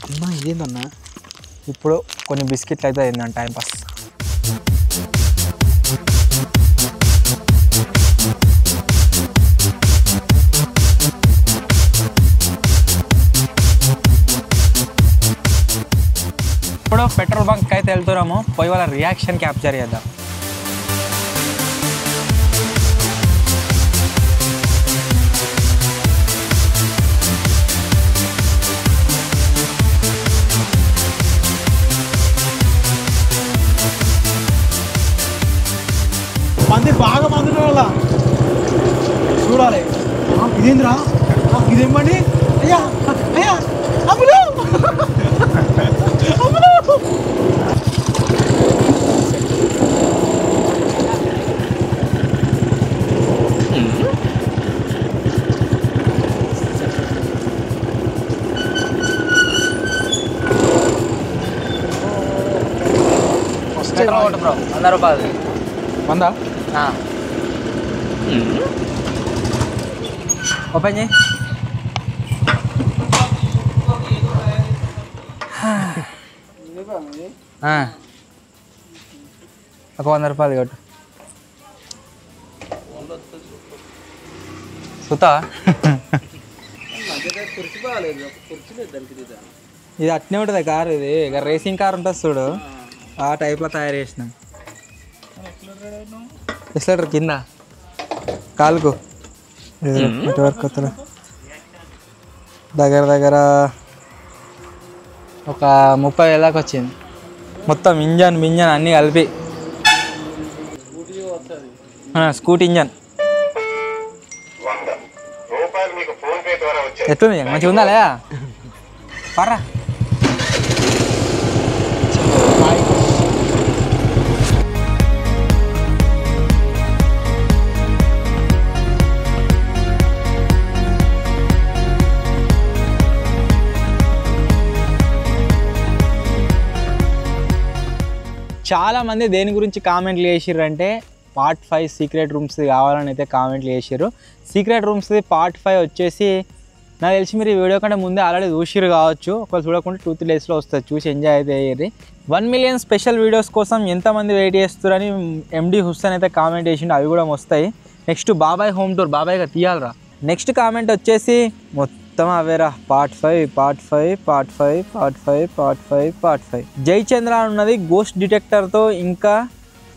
అమ్మా ఇదేందన్నా.
ఇప్పుడు కొన్ని బిస్కెట్లు అయితే అయిందండి టైంపాస్. ఇప్పుడు పెట్రోల్ బంక్ అయితే వెళ్తున్నాము, పోయి వాళ్ళ రియాక్షన్ క్యాప్చర్ చేద్దాం.
మంది బాగా మంది వాళ్ళ చూడాలి. ఇదేంద్రా ఇదేమండి? అయ్యా అయ్యా అమ్ములు అమ్ములు.
బ్రో 100 రూపాయలు.
100
ఓపెన్ చేయి. ఒక 100 రూపాయలు కొట్టు. సుతా ఇది అట్నే ఉంటుంది కారు. ఇది ఇక రేసింగ్ కార్ ఉంటుంది చూడు, ఆ టైప్లో తయారు చేసినాం. ఎక్సలేటర్ కింద కాలుకు నెట్వర్క్ దగ్గర ఒక 30,000 దాకా వచ్చింది. మొత్తం ఇంజన్ అన్నీ కలిపి. స్కూటీ ఇంజన్ ఎట్లుంది? మంచిగా ఉందా లేదా? పర్రా చాలామంది దేని గురించి కామెంట్లు చేసిర్రు పార్ట్ 5 సీక్రెట్ రూమ్స్ కావాలని అయితే కామెంట్లు చేసిర్రు. సీక్రెట్ రూమ్స్ది పార్ట్ 5 వచ్చేసి నాకు తెలిసి మీరు ఈ వీడియో కంటే ముందే ఆల్రెడీ చూసిర్రు కావచ్చు. ఒకవేళ చూడకుండా 2-3 డేస్లో వస్తుంది, చూసి ఎంజాయ్ అయితే అయ్యేది. 1 మిలియన్ స్పెషల్ వీడియోస్ కోసం ఎంతమంది వెయిట్ చేస్తారని ఎండి హుస్సేన్ అయితే కామెంట్ చేసిండు, అవి కూడా వస్తాయి. నెక్స్ట్ బాబాయ్ హోమ్ టూర్, బాబాయ్గా తీయాలరా. నెక్స్ట్ కామెంట్ వచ్చేసి మొత్తం అవేరా పార్ట్ 5 జయచంద్ర ఉన్నది గోస్ట్ డిటెక్టర్తో ఇంకా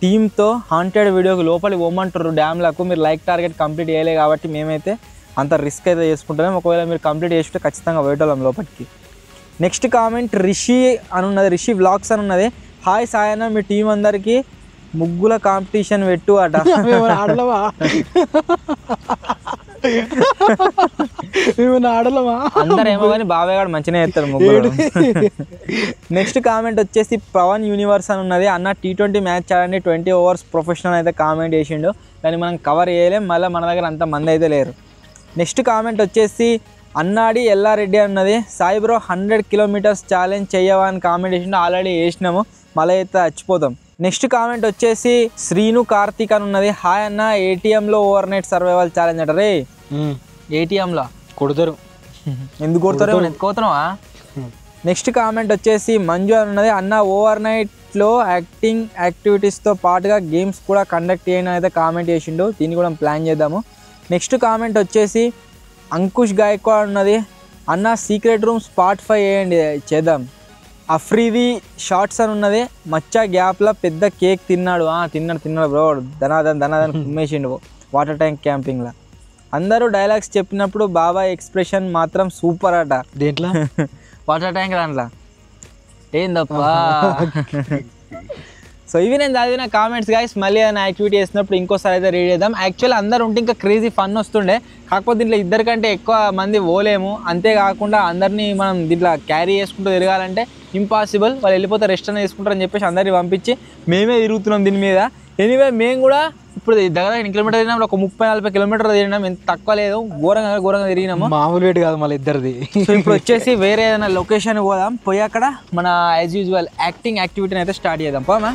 టీమ్తో హాంటెడ్ వీడియోకి లోపలికి పోమంటారు డ్యామ్లకు. మీరు లైక్ టార్గెట్ కంప్లీట్ చేయలే కాబట్టి మేమైతే అంత రిస్క్ అయితే చేసుకుంటాం. ఒకవేళ మీరు కంప్లీట్ చేసుకుంటే ఖచ్చితంగా పోయేటోళ్ళం లోపలికి. నెక్స్ట్ కామెంట్ రిషి అని ఉన్నది, రిషి వ్లాగ్స్ అని ఉన్నది. హాయ్ సాయన్న, మీ టీం అందరికీ ముగ్గుల కాంపిటీషన్ పెట్టు అట. అందరేమో కానీ బాబాయ్ గారు మంచిగా చేస్తారు ముగ్గురు. నెక్స్ట్ కామెంట్ వచ్చేసి పవన్ యూనివర్స్ అని ఉన్నది. అన్న T20 మ్యాచ్ ఆడండి 20 overs ప్రొఫెషనల్ అయితే కామెంట్ చేసిండు, కానీ మనం కవర్ చేయలేం, మళ్ళీ మన దగ్గర అంత మంది అయితే లేరు. నెక్స్ట్ కామెంట్ వచ్చేసి అన్నాడి ఎల్లారెడ్డి అన్నది. సాయి బ్రో 100 kilometers ఛాలెంజ్ చెయ్యవా అని కామెంట్ చేసిండు. ఆల్రెడీ వేసినాము, మళ్ళీ అయితే చచ్చిపోతాం. నెక్స్ట్ కామెంట్ వచ్చేసి శ్రీను కార్తిక్ అని ఉన్నది. హాయ్ అన్న, ATMలో ఓవర్ నైట్ సర్వైవల్ ఛాలెంజ్ అట రే. ATMలో కొడతారు, ఎందుకు కొడతారు, ఎత్తుకోతున్నావా? నెక్స్ట్ కామెంట్ వచ్చేసి మంజు అని ఉన్నది. అన్న ఓవర్ నైట్లో యాక్టింగ్ యాక్టివిటీస్తో పాటుగా గేమ్స్ కూడా కండక్ట్ చేయని అయితే కామెంట్ చేసిండు, దీన్ని కూడా ప్లాన్ చేద్దాము. నెక్స్ట్ కామెంట్ వచ్చేసి అంకుష్ గాయక్వాడ్ ఉన్నది. అన్న సీక్రెట్ రూమ్స్ పార్ట్ 5 వేయండి, చేద్దాం. అఫ్రీది షార్ట్స్ అని ఉన్నది. మచ్చా గ్యాప్లో పెద్ద కేక్ తిన్నాడు. తిన్నాడు బ్రో, ధనాదన్ కుమ్మేసిండు వాటర్ ట్యాంక్ క్యాంపింగ్లో. అందరూ డైలాగ్స్ చెప్పినప్పుడు బాబాయ్ ఎక్స్ప్రెషన్ మాత్రం సూపర్ అట.
దేంట్లో?
వాటర్ ట్యాంక్ దాంట్లో ఏందప్పా. సో ఇవి నేను చదివిన కామెంట్స్ గైస్. మళ్ళీ ఏదైనా యాక్టివిటీ చేసినప్పుడు ఇంకోసారి అయితే రీడ్ చేద్దాం. యాక్చువల్లీ అందరూ ఉంటే ఇంకా క్రేజీ ఫన్ వస్తుండే, కాకపోతే దీంట్లో ఇద్దరికంటే ఎక్కువ మంది పోలేము. అంతేకాకుండా అందరినీ మనం దీంట్లో క్యారీ చేసుకుంటూ తిరగాలంటే ఇంపాసిబుల్. వాళ్ళు వెళ్ళిపోతే రెస్ట్ అనేది తీసుకుంటారని చెప్పేసి అందరినీ పంపించి మేమే తిరుగుతున్నాం దీని మీద. ఎనీవే మేము కూడా ఇప్పుడు దగ్గర 8 kilometers తిరిగినాం, ఒక 30-40 kilometers తిరిగినాం, ఎంత తక్కువ లేదు, ఘోరంగా తిరిగినాము.
మామూలు వేటు కాదు మళ్ళీ ఇద్దరిది.
సో ఇప్పుడు వచ్చేసి వేరే ఏదైనా లొకేషన్ పోదాం, పోయి అక్కడ మన యాజ్ యూజువల్ యాక్టింగ్ యాక్టివిటీని అయితే స్టార్ట్ చేద్దాం. పోమా.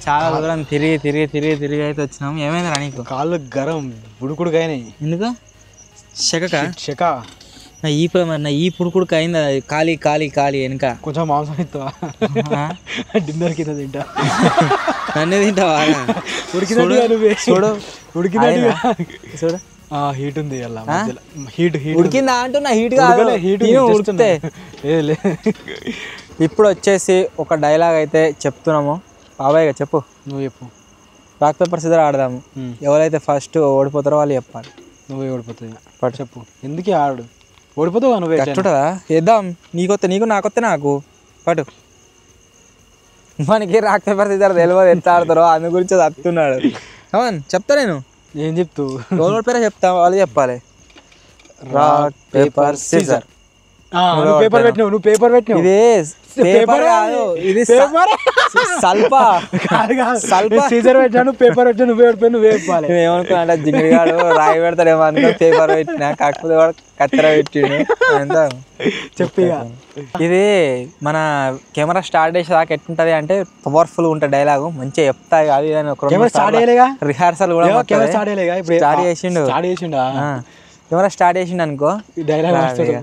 చాలా దూరం తిరిగి అయితే వచ్చినాము. ఏమైందిరా నీకు?
కాళ్ళు గరం పుడుకుడుకు అయినాయి.
ఎందుకు?
శక
నా ఈ పుడుకుడుకు అయింది. ఖాళీ వెనుక
కొంచెం మాంసం ఇస్తావా? డిన్నర్ కింద తింటా.
నన్నే తింటావా?
చూడు హీట్ ఉంది, హీట్
ఉడికిందా అంటున్నా. హీట్ కాదు, ఉడికితే. ఇప్పుడు వచ్చేసి ఒక డైలాగ్ అయితే చెప్తున్నాము. బాబాయ్ చెప్పు.
నువ్వు చెప్పు.
రాక్ పేపర్ సిజర్ ఆడదాము. ఎవరైతే ఫస్ట్ ఓడిపోతారో వాళ్ళు చెప్పాలి.
నువ్వే ఓడిపోతావు. పట్టు చెప్పు. ఎందుకే ఆడు? ఓడిపోతావు నువ్వే.
కట్టుడా వేద్దాం. నీకొత్తే నీకు, నాకొత్తే నాకు. పట్టు. మనకి రాక్ పేపర్ సిజర్ తెలియదు ఎట్లా ఆడతారో, అందు గురించి చెప్తున్నాడు. అవును చెప్తా. నేను
ఏం చెప్తూ
ఎవరి పేరే చెప్తా, వాళ్ళు చెప్పాలి. Rock paper scissor.
పేపర్ పెట్టినావు, నువ్వు పేపర్ పెట్టినావు.
ఇది పేపర్ కాదు, ఇది సల్పా.
సీజర్ పెట్టాను, పేపర్ పెట్టా, నువ్వే ఓడిపోయి నువ్వే చెప్పాలి.
ఏమనుకున్నా అంటే జింగిగాడు రాయి పెడతాడేమో అనుకో, పేపర్ పెట్టినా, కాకపోతే కూడా కత్తెర పెట్టిండు. ఎంత
చెప్పి.
ఇది మన కెమెరా స్టార్ట్ చేసేదాకా ఎట్లుంటది అంటే పవర్ఫుల్ ఉంటుంది డైలాగు, మంచిగా చెప్తా. కాదు రిహార్సల్ కూడా స్టార్ట్ చేసిండు. కెమెరా స్టార్ట్ చేసిండు అనుకో,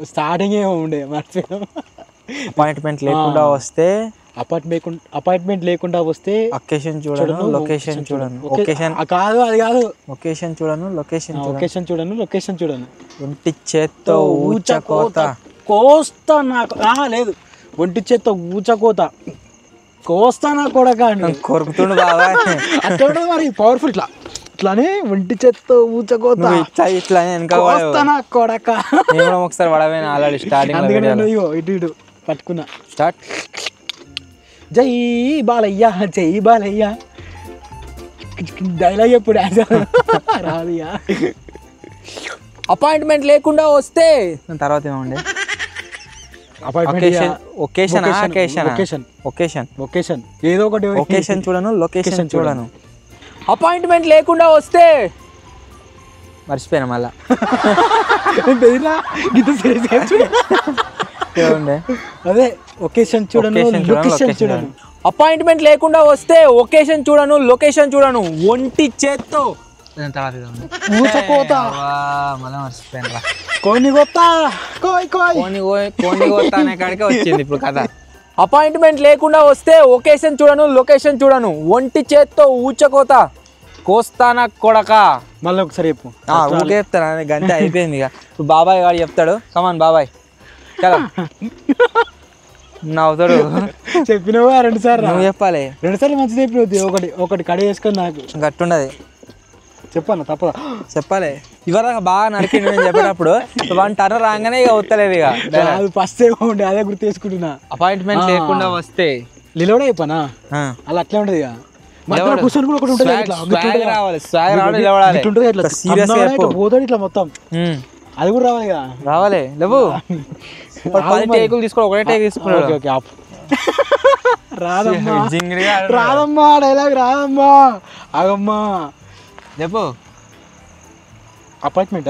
స్టార్టింగ్ ఉండే మర్చిపోయాం.
అపాయింట్మెంట్ లేకుండా వస్తే
అపాయింట్మెంట్ లేకుండా వస్తే
లొకేషన్ చూడను, లొకేషన్ చూడను.
కాదు, అది కాదు.
లొకేషన్ చూడను,
లొకేషన్ చూడను.
ఒంటి చేత్తో ఊచకోత
కోస్తా నాకు లేదు. ఒంటి చేత్తో ఊచకోత కోస్తా నా కొడక
కొరుకుతుండు బాబా.
అట్లా మరి పవర్ఫుల్. ఇట్లానే ఒంటి చేత్తో ఊచకోత
ఇట్లా
కొడక.
ఒకసారి పడవేనా ఆల్రెడీ స్టార్టింగ్.
ఇటు పట్టుకున్నా.
స్టార్ట్.
జై బాలయ్య, జై బాలయ్య. డైలాగ్ ఎప్పుడు రాదియా.
అపాయింట్మెంట్ లేకుండా వస్తే తర్వాత ఏమండి
ఒకేషన్ ఏదో ఒకటి
ఒకేషన్ చూడను, లొకేషన్ చూడను. అపాయింట్మెంట్ లేకుండా వస్తే మర్చిపోయినా మళ్ళా.
అదే ఒకేషన్ చూడను, లొకేషన్ చూడను.
అపాయింట్మెంట్ లేకుండా వస్తే ఒకేషన్ చూడను, లొకేషన్ చూడను. ఒంటి చేత్తో
ఊచకోత
మర్చిపోయినా.
కోని
కోత అనే కాడికే వచ్చింది ఇప్పుడు కథ. అపాయింట్మెంట్ లేకుండా వస్తే ఒకేషన్ చూడను, లొకేషన్ చూడను. ఒంటి చేత్తో ఊచకోత కోస్తానా కొడక.
మళ్ళీ ఒకసారి చెప్పు.
ఊకే చెప్తాను, గంట అయిపోయింది ఇక. ఇప్పుడు బాబాయ్ గారు చెప్తాడు. కమాన్ బాబాయ్ కదా నవ్వుతాడు.
చెప్పినవా 2 సార్లు?
నువ్వు చెప్పాలి.
2 సార్లు మంచిది చెప్పినవుద్ది. ఒకటి కడి వేసుకొని నాకు
గట్టుండదు.
చెప్పాను తప్పదా?
చెప్పాలి. ఇవరకు బాగా నరికిండు నేను చెప్పేటప్పుడు. 1 టర్న్ రాగానే ఇక వస్తలేదు. ఇక
ఫస్ట్ ఏమో ఉండే, అదే గుర్తు చేసుకుంటున్నా.
అపాయింట్మెంట్ లేకుండా వస్తే
నిలవడే చెప్పనా? అలా అట్లే ఉంటది. కూర్చొని కూడా ఒకటి ఉంటుంది, ఇట్లా మొత్తం అది కూడా రావాలి కదా.
రావాలి లేవు. 10 టేకులు తీసుకో, ఒకటే టేక్ తీసుకున్నాడు.
రాదమ్మా డైలాగ్ రాదమ్మా. ఆగమ్మా
చెప్పు.
అపార్ట్మెంట్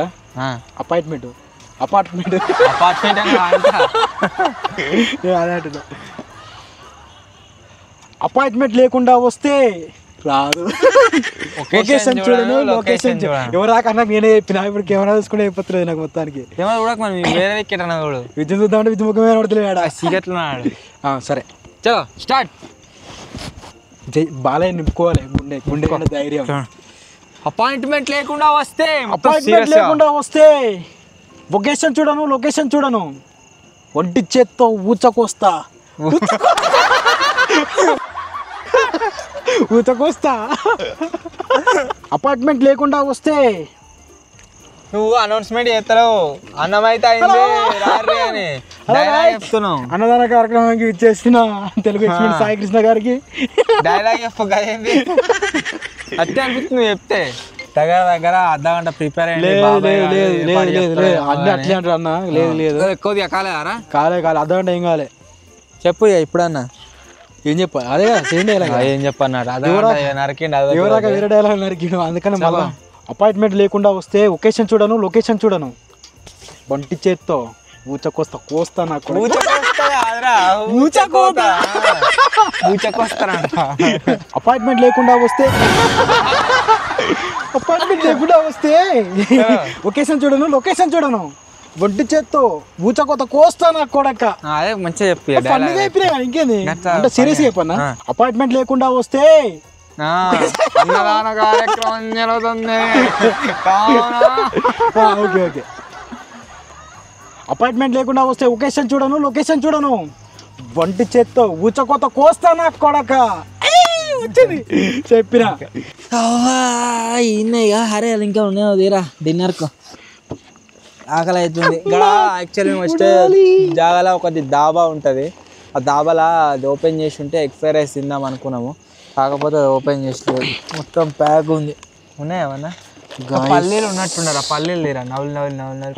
అపాయింట్మెంట్ లేకుండా వస్తే రాదు. ఒకేషన్ చూడను, లొకేషన్ చూడను. ఎవరాకన్నా నేనే చెప్పిన. ఇప్పుడు కెమెరా చూసుకుంటే అయిపోతుంది నాకు మొత్తానికి. విద్యుత్ చూద్దామంటే విద్యుత్ ముఖమే పడుతుంది. సరే
చలో స్టార్ట్.
బాలయ్య నింపుకోవాలి గుండె ధైర్యం.
అపాయింట్మెంట్ లేకుండా వస్తే
ఒకేషన్ చూడను, లొకేషన్ చూడను. ఒంటి చేత్తో ఊచకోస్తా. అపార్ట్మెంట్ లేకుండా వస్తే
నువ్వు అనౌన్స్మెంట్ చేస్తావు. అన్నమైతే అయింది అని చెప్తున్నావు.
అన్నదాన కార్యక్రమానికి ఇచ్చేసిన తెలుగు ఎక్స్పీరియన్స్ సాయి కృష్ణ గారికి
డైలాగ్ చెప్పు. అట్టే అనిపిస్తుంది నువ్వు చెప్తే. దగ్గర అర్ధగంట ప్రిపేర్ అయ్యింది.
అన్నీ అట్లే అంటారు అన్న. లేదు
ఎక్కువ కాలేదారా?
కాలే అర్ధగంట ఏం కాలే.
చెప్పు ఇప్పుడన్నా
ఏం చెప్పాలి? అదే సేమ్ డైలాగ్.
ఏం చెప్పన్నాడు?
వేరే డైలాగ్ నరికిండు. అందుకని మళ్ళా అపాయింట్మెంట్ లేకుండా వస్తే ఒకేషన్ చూడను, లొకేషన్ చూడను. ఒంటి చేత్తో కోస్తా నాకు. అపాయింట్మెంట్ లేకుండా వస్తే ఒకేషన్ చూడను, లొకేషన్ చూడను. ఒంటి చేత్తో ఊచకోత కోస్తా నాకు కొడక.
అదే మంచిగా చెప్పి
ఇంకేంది అంటే సీరియస్ చెప్పన్నా. అపాయింట్మెంట్ లేకుండా వస్తే
అన్నదాన కార్యక్రమం జరుగుతుంది.
ఓకే. అపాయింట్మెంట్ లేకుండా వస్తే ఒకేషన్ చూడను, లొకేషన్ చూడను. ఒంటి చేత్తో ఊచకోత కోస్తా నాకు కొడక. వచ్చింది చెప్పిన.
హరే ఇంకా ఉన్నాయో తీరా డిన్నర్కు. ఆకలి అవుతుంది. ఇక్కడ యాక్చువల్లీ ఫస్ట్ జాగాలో ఒకటి దాబా ఉంటుంది. ఆ దాబాలా అది ఓపెన్ చేసి ఉంటే ఎగ్ ఫ్రైడ్ రైస్ తిందాం అనుకున్నాము. కాకపోతే అది ఓపెన్ చేసి మొత్తం ప్యాక్ ఉంది. ఉన్నాయేమన్నా పల్లీలు ఉన్నట్టున్నారు. ఆ పల్లీలు లేరా? నవ్వులు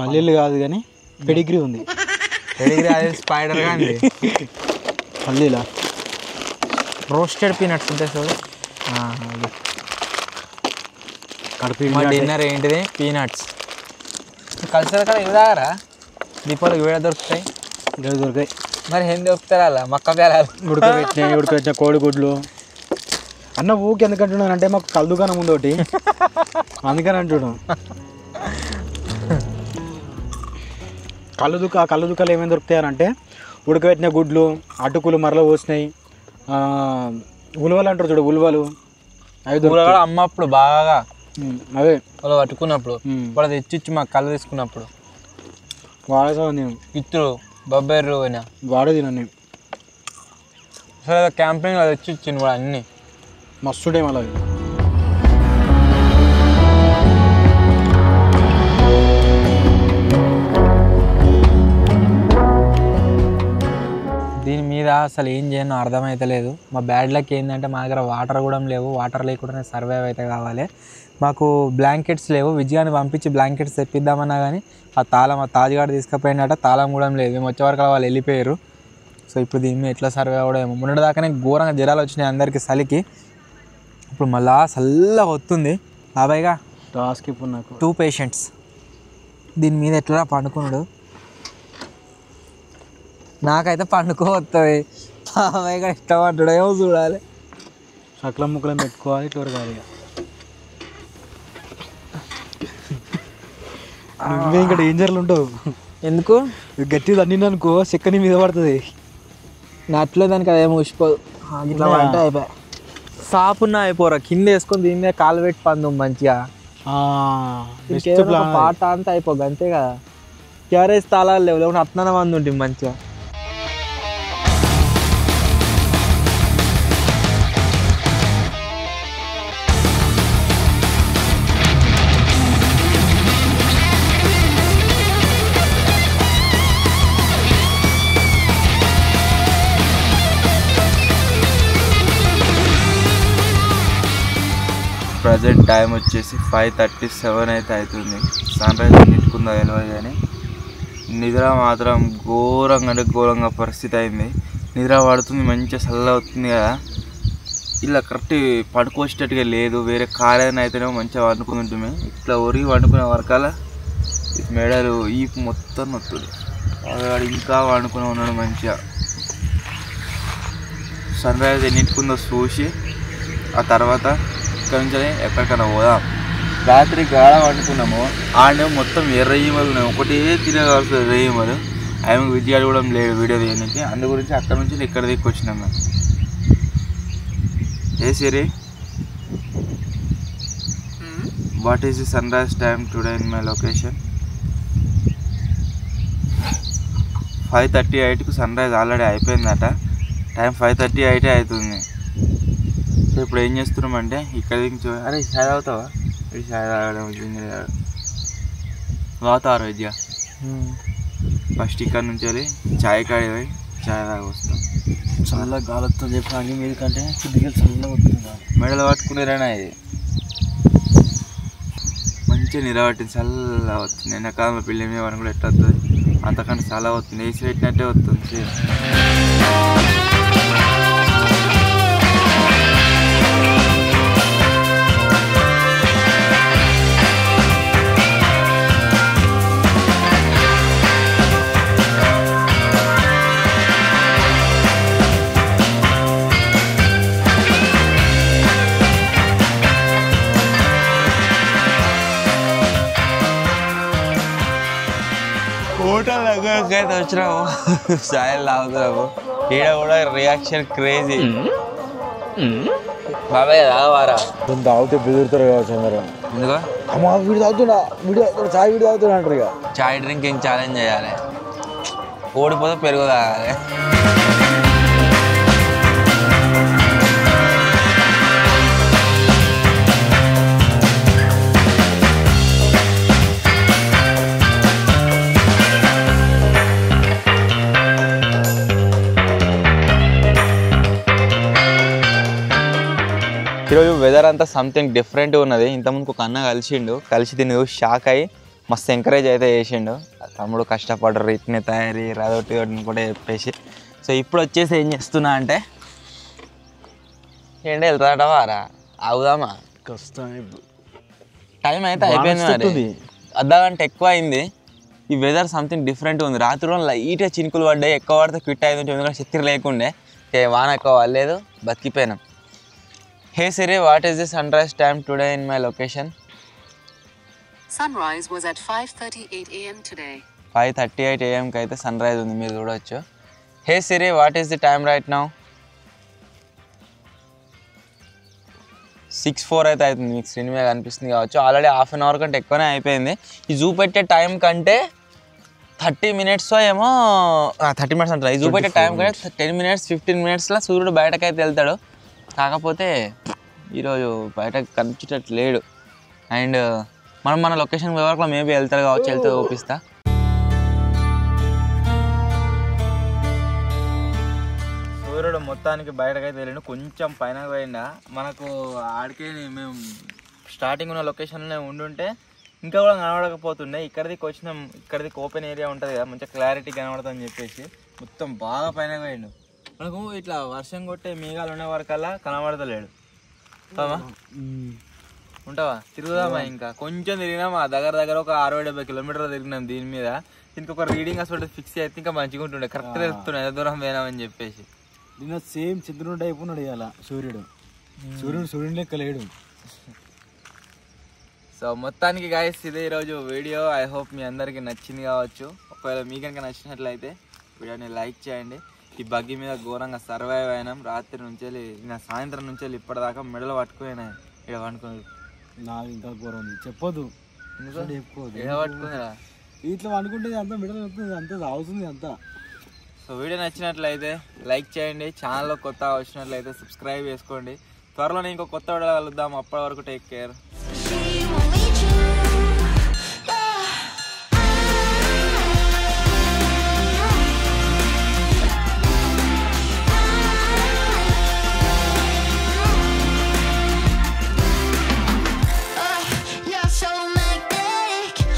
పల్లీలు కాదు కానీ పెడిగ్రీ ఉంది.
పెడిగ్రీ అది స్పైడర్ గా అండి.
పల్లీలా
రోస్టెడ్ పీనట్స్ ఉంటాయి చూడు. మా డిన్నర్ ఏంటిది? పీనట్స్. కల్చర్ కదా ఇవి తాగరా? దీపావళికి వేడ దొరుకుతాయి. మరి ఏం దొరుకుతారా? అలా మక్క పేరాలు
ఉడకబెట్టిన కోడిగుడ్లు. అన్న ఊకి ఎందుకంటున్నాను అంటే మాకు కళ్ళు దుకాణం ఉంది ఒకటి, అందుకని అంటున్నాం. కళ్ళు దుకాణాలు ఏమేమి దొరుకుతాయనంటే ఉడకబెట్టిన గుడ్లు, అటుకులు మరలో పోసినాయి, ఉలువలు అంటారు చూడు, ఉలువలు.
అవి అమ్మప్పుడు బాగా
అవే
వాళ్ళు పట్టుకున్నప్పుడు వాళ్ళు తెచ్చిచ్చి మాకు కళ్ళు తీసుకున్నప్పుడు
వాడేసా నేను
ఇత్తులు బొబ్బెర్రు అయినా
వాడే తిన్నాను నేను.
సరే క్యాంపింగ్ తెచ్చి ఇచ్చింది కూడా అన్నీ
మస్తుడే. మళ్ళీ
దీని మీద అసలు ఏం చేయను అర్థమైతలేదు. మా బ్యాడ్ లక్ ఏంటంటే మా దగ్గర వాటర్ కూడా లేవు. వాటర్ లేకుండానే సర్వైవ్ అయితే కావాలి. మాకు బ్లాంకెట్స్ లేవు. విజయాన్ని పంపించి బ్లాంకెట్స్ తెప్పిద్దామన్నా కానీ ఆ తాజ్గాడు తీసుకుపోయినట్ట తాళం కూడా లేదు. మేము వచ్చే వరకు వాళ్ళు వెళ్ళిపోయారు. సో ఇప్పుడు దీన్ని ఎట్లా సర్వే అవ్వడమో. మొన్నటిదాకానే ఘోరంగా జ్వరాలు వచ్చినాయి అందరికీ చలికి. ఇప్పుడు మళ్ళా చల్లగా వస్తుంది. బాబాయ్గా
టాస్క్ ఇప్పుడు నాకు
2 పేషెంట్స్ దీని మీద ఎట్లా పండుకున్నాడు. నాకైతే పండుకోవస్తుంది. బాబాయ్గా ఇష్టపడ్డాడు ఏమో చూడాలి.
సకలం ముక్కలం పెట్టుకోవాలి త్వరగాలి. నువ్వే ఇంకా డేంజర్లు ఉంటావు.
ఎందుకు
గట్టిది అన్ని అనుకో చెక్కని మీద పడుతుంది.
నట్లో దానికి అదేమో ఊసిపోదు. ఇట్లా అంటే అయిపోయా. సాపున్నా అయిపోరా. కింద వేసుకొని దీని మీద కాలు పెట్టి పందు మంచిగా. పాట అంతా అయిపోగా అంతే కదా. క్యారేజ్ తాళాలు లేవు, లేకుండా అట్నన మంది ఉంటుంది మంచిగా.
ప్రజెంట్ టైం వచ్చేసి 5:37 అయితే అవుతుంది. సన్ రైజ్ నిట్టుకుందా తెలియదు కానీ నిద్ర మాత్రం ఘోరంగా అంటే ఘోరంగా పరిస్థితి అయింది. నిద్ర పడుతుంది, మంచిగా చల్ల అవుతుంది కదా. ఇలా కరెక్ట్ పడుకోసేటట్టుగా లేదు. వేరే కాలేదని అయితేనేమో మంచిగా వండుకుని ఉంటుంది. ఇట్లా ఒరిగి వండుకునే వరకాల మెడలు ఈపు మొత్తం నొత్తుంది. వాడు ఇంకా వండుకుని ఉన్నాడు మంచిగా. సన్ రైజ్ ఎన్నింటికుందో చూసి ఆ తర్వాత ఇక్కడ నుంచి ఎక్కడికైనా పోదాం. రాత్రి గాఢ వండుకున్నాము. ఆడేమో మొత్తం ఎర్రయ్యమలు ఉన్నాయి. ఒకటే తిరగాల్సిన ఎర్రయ్యమలు. ఆమె విజయాలు కూడా లేడు వీడియో తీయడానికి. అందు గురించి అక్కడ నుంచి ఇక్కడ దిక్కు వచ్చినాం మేము. Hey Siri, what is the sunrise time today in my location? 5:38కు సన్ రైజ్ ఆల్రెడీ అయిపోయిందట. టైం 5:38 అవుతుంది. సో ఇప్పుడు ఏం చేస్తున్నామంటే ఇక్కడ నుంచి అరే చాయ్ తాగుతావా? ఇది చాయ్ తాగడం వాతావరణం విద్య. ఫస్ట్ ఇక్కడ నుంచి వెళ్ళి చాయ్ కాడి పోయి చాయ్ తాగి వస్తాం.
చల్ల గాలి వస్తుంది చెప్పి మీద కంటే కొద్దిగా చల్లగా వస్తుంది.
మెడలు పట్టుకునేరేనా ఇది మంచిగా నిలబట్టింది. చల్లగా వస్తుంది. ఎండాకాలంలో పిల్లి మీద వరకు కూడా ఎట్లా వస్తుంది అంతకంటే చాలా వస్తుంది. వేసి పెట్టినట్టే వస్తుంది. హోటల్ దగ్గరకి అయితే వచ్చినాము. చాయలు తాగుతున్నాము. ఈడ కూడా రియాక్షన్ క్రేజీ. బాబాయ్ తాగవారా?
తాగితే బెదురుతారు కావచ్చు అందరూ.
ఎందుకో
అమ్మా వీడు తాగుతున్నా చాయ్ వీడు తాగుతున్నా అంటారు ఇక.
చాయ్ డ్రింకింగ్ ఛాలెంజ్ చేయాలి. ఓడిపోతే పెరుగు తాగాలి. ఈరోజు వెదర్ అంతా సంథింగ్ డిఫరెంట్గా ఉన్నది. ఇంతకుముందు ఒక అన్న కలిసి తిని షాక్ అయ్యి మస్తు ఎంకరేజ్ అయితే చేసిండు. తమ్ముడు కష్టపడరు ఇట్నే తయారీ రదొట్టి కూడా చెప్పేసి. సో ఇప్పుడు వచ్చేసి ఏం చేస్తున్నా అంటే ఏంటి వెళ్తాడట వారా అవుదామా?
కష్టం.
టైం అయితే అయిపోయింది. మరి అర్ధగంట ఎక్కువ అయింది. ఈ వెదర్ సంథింగ్ డిఫరెంట్గా ఉంది. రాత్రిలో లైట్గా చినుకులు పడ్డాయి. ఎక్కువ పడితే క్విట్ అయింది. ఎందుకంటే శక్తి లేకుండే వాన ఎక్కువ పడలేదు, బతికిపోయినాం. Hey Siri, what is the sunrise time today in my location?
Sunrise was at 5:38 a.m. today.
5:38 a.m. కి అయితే సన్ రైజ్ ఉంది, మీరు చూడొచ్చు. Hey Siri, what is the time right now? 6:04 అయితే అవుతుంది. మీకు స్క్రీన్ మీద కనిపిస్తుంది కావచ్చు. ఆల్రెడీ హాఫ్ అన్ అవర్ కంటే ఎక్కువనే అయిపోయింది. ఈ చూపెట్టే టైం కంటే 30 మినిట్స్ ఏమో 30 మినిట్స్ అంటారు. ఈ చూపెట్టే టైం కంటే 10 మినిట్స్ 15 మినిట్స్లో సూర్యుడు బయటకైతే వెళ్తాడు. కాకపోతే ఈరోజు బయట కనిపించేటట్టు లేడు. అండ్ మనం మన లొకేషన్ వరకు మేబీ వెళ్తాడు కావచ్చు. వెళ్తే చూపిస్తా. సూర్యుడు మొత్తానికి బయటకైతే వెళ్ళిండు. కొంచెం పైన పోయిండా మనకు ఆడికే మేము స్టార్టింగ్ ఉన్న లొకేషన్లోనే ఉండుంటే ఇంకా కూడా కనబడకపోతుండే. ఇక్కడికి వచ్చినాం, ఇక్కడికి ఓపెన్ ఏరియా ఉంటుంది కదా, మంచిగా క్లారిటీ కనబడుతుందని చెప్పేసి మొత్తం బాగా పైన పోయిండు. మనకు ఇట్లా వర్షం కొట్టే మేఘాలు ఉన్న వరకల్లా కనబడతలేడు. ఉంటావా? తిరుగుదామా? ఇంకా కొంచెం తిరిగినాం, ఆ దగ్గర ఒక 60-70 కిలోమీటర్లు తిరిగినాం. దీని మీద దీనికి ఒక రీడింగ్ అసలు ఫిక్స్ అయితే ఇంకా మంచిగా ఉంటుండే, కరెక్ట్ తెలుస్తుండే ఎంత దూరం పోయినామని చెప్పేసి.
నిన్న సేమ్ చంద్రుడు అయిపోయినాడు ఇవాళ. సూర్యుడు లెక్క లేడు.
సో మొత్తానికి గాయస్ ఇదే ఈరోజు వీడియో. ఐ హోప్ మీ అందరికీ నచ్చింది కావచ్చు. ఒకవేళ మీ కనుక నచ్చినట్లయితే వీడియోని లైక్ చేయండి. ఈ బగ్గి మీద ఘోరంగా సర్వైవ్ అయినాం. రాత్రి నుంచి ఇంకా సాయంత్రం నుంచి ఇప్పటిదాకా మెడలు పట్టుకుపోయినా ఇక్కడ పట్టుకుని.
నాకు ఇంకా ఘోరం ఉంది, చెప్పొద్దు.
పట్టుకున్నా
ఇట్లా అనుకుంటే అంతా మెడలు అంతా అవుతుంది అంతా.
సో వీడియో నచ్చినట్లయితే లైక్ చేయండి. ఛానల్లో కొత్తగా వచ్చినట్లయితే సబ్స్క్రైబ్ చేసుకోండి. త్వరలోనే ఇంకో కొత్త వీడియో కలుద్దాం. అప్పటి వరకు టేక్ కేర్.